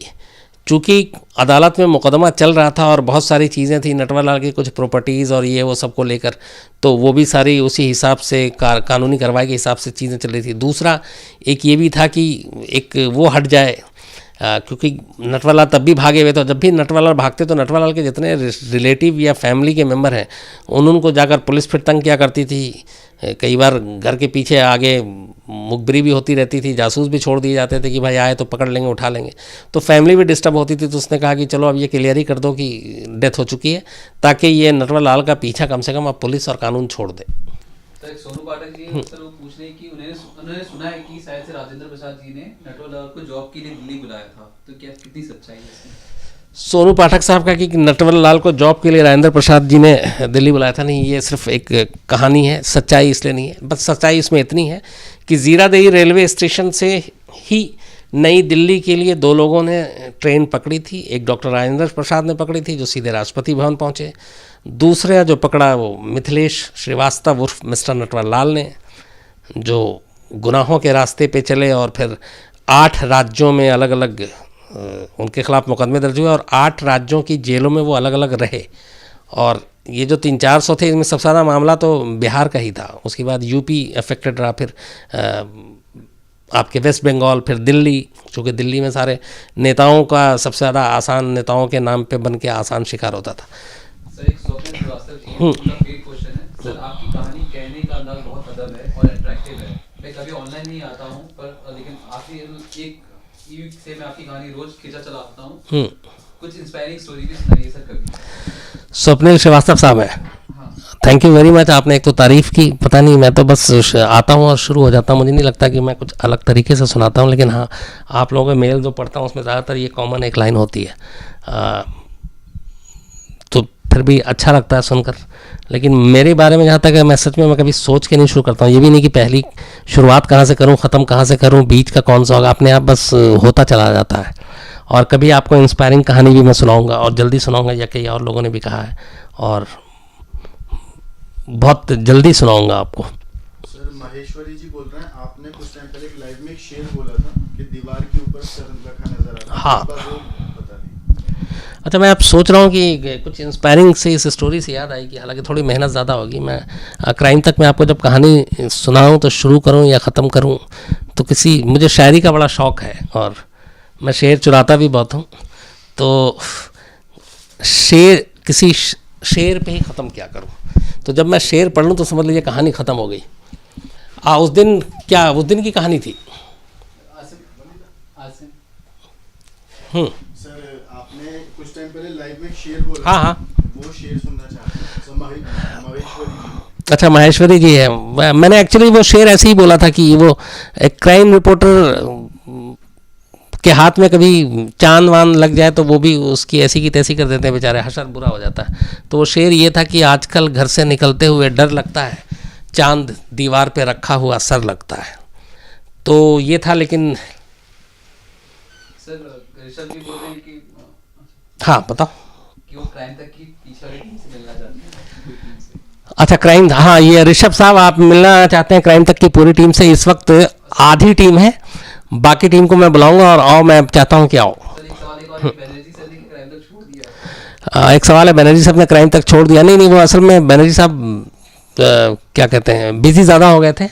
चूँकि अदालत में मुकदमा चल रहा था और बहुत सारी चीज़ें थी, नटवर लाल की कुछ प्रॉपर्टीज़ और ये वो सबको लेकर, तो वो भी सारी उसी हिसाब से कानूनी कार्रवाई के हिसाब से चीज़ें चल रही थी। दूसरा एक ये भी था कि एक वो हट जाए, क्योंकि नटवर लाल तब भी भागे हुए थे। जब भी नटवर लाल भागते तो नटवर लाल के जितने रिलेटिव या फैमिली के मेंबर हैं उनको जाकर पुलिस फिर तंग किया करती थी। कई बार घर के पीछे आगे मुखबिरी भी होती रहती थी, जासूस भी छोड़ दिए जाते थे कि भाई आए तो पकड़ लेंगे, उठा लेंगे, तो फैमिली भी डिस्टर्ब होती थी। तो उसने कहा कि चलो अब ये क्लियर ही कर दो कि डेथ हो चुकी है, ताकि ये नटवर लाल का पीछा कम से कम अब पुलिस और कानून छोड़ दे। तो एक सोनू पाठक जी सर वो पूछ रहे हैं कि उन्होंने सुना है कि शायद से राजेंद्र प्रसाद जी ने नटवर लाल को जॉब के लिए दिल्ली बुलाया था, तो क्या कितनी सच्चाई है इसमें? सोनू पाठक साहब का कि नटवर लाल को जॉब के लिए राजेंद्र प्रसाद जी ने दिल्ली बुलाया था, नहीं, ये सिर्फ एक कहानी है, सच्चाई इसलिए नहीं है। बस सच्चाई इसमें इतनी है कि जीरादेई रेलवे स्टेशन से ही नई दिल्ली के लिए 2 लोगों ने ट्रेन पकड़ी थी। एक डॉक्टर राजेंद्र प्रसाद ने पकड़ी थी जो सीधे राष्ट्रपति भवन पहुँचे, दूसरा जो पकड़ा वो मिथिलेश श्रीवास्तव उर्फ मिस्टर नटवर लाल ने, जो गुनाहों के रास्ते पे चले और फिर 8 राज्यों में अलग अलग उनके खिलाफ मुकदमे दर्ज हुए और 8 राज्यों की जेलों में वो अलग अलग रहे। और ये जो 300-400 थे, इनमें सबसे ज़्यादा मामला तो बिहार का ही था, उसके बाद यूपी अफेक्टेड रहा, फिर आपके वेस्ट बंगाल, फिर दिल्ली, चूँकि दिल्ली में सारे नेताओं का सबसे ज़्यादा आसान, नेताओं के नाम पे बन के आसान शिकार होता था। सर एक स्वप्न श्रीवास्तव जी का एक क्वेश्चन है, सर आपकी कहानी कहने का अंदाज बहुत अदब है और अट्रैक्टिव है। मैं कभी ऑनलाइन नहीं आता हूँ, पर लेकिन आपकी एक वीक से मैं आपकी कहानी रोज खींचा चला आता हूँ। कुछ इंस्पायरिंग स्टोरी भी सुनाइए सर कभी। स्वप्निल श्रीवास्तव साहब है, थैंक यू वेरी मच। आपने एक तो तारीफ़ की, पता नहीं, मैं तो बस आता हूँ और शुरू हो जाता हूँ, मुझे नहीं लगता कि मैं कुछ अलग तरीके से सुनाता हूँ, लेकिन हाँ, आप लोगों के मेल जो पढ़ता हूँ उसमें ज़्यादातर ये कॉमन एक लाइन होती है। तो फिर फिर भी अच्छा लगता है सुनकर। लेकिन मेरे बारे में जहाँ तक है, मैं सच में मैं कभी सोच के नहीं शुरू करता हूँ। ये भी नहीं कि पहली शुरुआत कहाँ से करूँ, ख़त्म कहाँ से करूँ, बीच का कौन सा होगा, अपने आप बस होता चला जाता है। और कभी आपको इंस्पायरिंग कहानी भी मैं सुनाऊँगा, और जल्दी सुनाऊँगा, या कई और लोगों ने भी कहा है, और बहुत जल्दी सुनाऊँगा आपको। सर महेश्वरी जी बोल रहे हैं, आपने कुछ टाइम पहले एक लाइव में एक शेर बोला था कि दीवार के ऊपर सर रखा नजर आ रहा है। हाँ। इस बार वो बता दीजिए। अच्छा, मैं अब सोच रहा हूँ कि कुछ इंस्पायरिंग से इस स्टोरी से याद आएगी, हालांकि थोड़ी मेहनत ज़्यादा होगी। मैं क्राइम तक मैं आपको जब कहानी सुनाऊँ तो शुरू करूँ या ख़त्म करूँ, तो किसी मुझे शायरी का बड़ा शौक़ है और मैं शेर चुराता भी बहुत हूँ। तो शेर किसी शेर पे ही ख़त्म क्या करूँ, तो जब मैं शेर पढ़ लूँ तो समझ लीजिए कहानी ख़त्म हो गई। उस दिन क्या, उस दिन की कहानी थी। सर आपने कुछ टाइम पहले लाइव में एक शेर बोला। हाँ हाँ, वो शेर सुनना चाहते हैं। सर महेश्वरी जी। अच्छा महेश्वरी जी है। मैंने एक्चुअली वो शेर ऐसे ही बोला था कि वो एक क्राइम रिपोर्टर के हाथ में कभी चांद वांद लग जाए तो वो भी उसकी ऐसी की तैसी कर देते हैं बेचारे, हशर बुरा हो जाता है। तो वो शेर ये था कि आजकल घर से निकलते हुए डर लगता है, चांद दीवार पे रखा हुआ सर लगता है। तो ये था। लेकिन सर ऋषभ जी बोल रहे हैं कि हाँ बताओ। कि वो क्राइम तक की पीछे वाली टीम से मिलना चाहते हैं, पूरी टीम से। अच्छा क्राइम, हाँ ये ऋषभ साहब आप मिलना चाहते हैं क्राइम तक की पूरी टीम से। इस वक्त आधी टीम है, बाकी टीम को मैं बुलाऊंगा और आओ, मैं चाहता हूँ कि आओ। सर एक सवाल, एक और बनर्जी सर ने कि क्राइम तक छोड़ दिया। एक सवाल है, बनर्जी साहब ने क्राइम तक छोड़ दिया? नहीं, वो असल में बनर्जी साहब क्या कहते हैं, बिजी ज़्यादा हो गए थे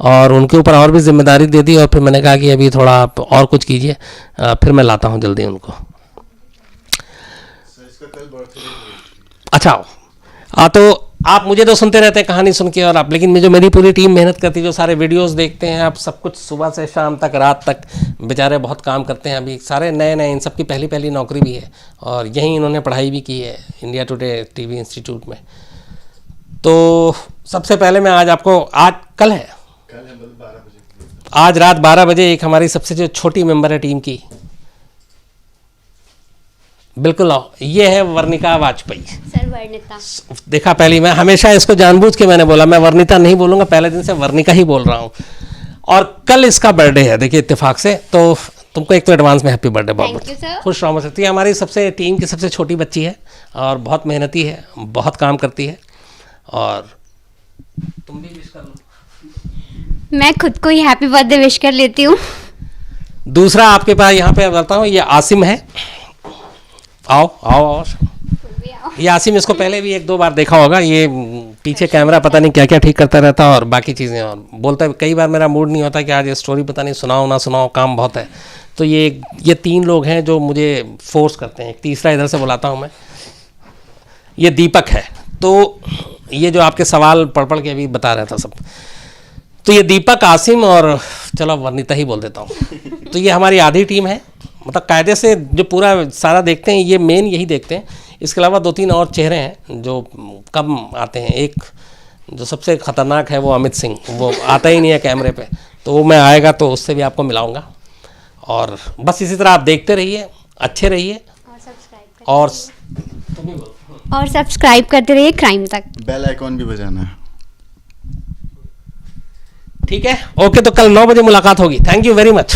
और उनके ऊपर और भी जिम्मेदारी दे दी, और फिर मैंने कहा कि अभी थोड़ा आप और कुछ कीजिए, फिर मैं लाता हूँ जल्दी उनको। सर इसका कल बर्थडे है। अच्छा तो आप मुझे तो सुनते रहते हैं कहानी सुन के, और आप, लेकिन जो मेरी पूरी टीम मेहनत करती है, जो सारे वीडियोस देखते हैं आप, सब कुछ सुबह से शाम तक, रात तक, बेचारे बहुत काम करते हैं। अभी सारे नए नए, इन सब की पहली पहली नौकरी भी है और यहीं इन्होंने पढ़ाई भी की है, इंडिया टुडे टीवी इंस्टीट्यूट में। तो सबसे पहले मैं आज आपको, आज कल है, मतलब 12 बजे। आज रात 12 बजे एक हमारी सबसे जो छोटी मेंबर है टीम की, बिल्कुल आओ, ये है वर्णिका वाजपेयी। सर वर्णिता। देखा, पहली मैं हमेशा इसको जानबूझ के मैंने बोला, मैं वर्णिता नहीं बोलूंगा, पहले दिन से वर्णिका ही बोल रहा हूँ। और कल इसका बर्थडे है, देखिए इत्तेफाक से, तो तुमको एक तो एडवांस में हैप्पी बर्थडे, बहुत Thank you, sir. खुश रहो। सकती है, हमारी सबसे टीम की सबसे छोटी बच्ची है और बहुत मेहनती है, बहुत काम करती है। और तुम भी विश कर लो। मैं खुद को ही हैप्पी बर्थडे विश कर लेती हूँ। दूसरा आपके पास यहाँ पे बताता हूँ, ये आसिम है। आओ आओ आओ, ये आसिम, इसको पहले भी 1-2 बार देखा होगा। ये पीछे कैमरा पता नहीं क्या क्या ठीक करता रहता है और बाकी चीज़ें, और बोलता है कई बार मेरा मूड नहीं होता कि आज ये स्टोरी पता नहीं सुनाओ ना सुनाओ, काम बहुत है। तो ये 3 लोग हैं जो मुझे फोर्स करते हैं। एक तीसरा इधर से बुलाता हूँ मैं, ये दीपक है। तो ये जो आपके सवाल पढ़ पढ़ के अभी बता रहा था सब, तो ये दीपक, आसिम और चलो वर्णिता ही बोल देता हूँ। तो ये हमारी आधी टीम है, मतलब कायदे से जो पूरा सारा देखते हैं, ये मेन यही देखते हैं। इसके अलावा 2-3 और चेहरे हैं जो कम आते हैं। एक जो सबसे ख़तरनाक है वो अमित सिंह, वो आता ही नहीं है कैमरे पे, तो वो मैं आएगा तो उससे भी आपको मिलाऊंगा। और बस इसी तरह आप देखते रहिए, अच्छे रहिए, और सब्सक्राइब करते रहिए क्राइम तक। बेल आइकॉन भी बजाना है। ठीक है, ओके। तो कल 9 बजे मुलाकात होगी। Thank you very much.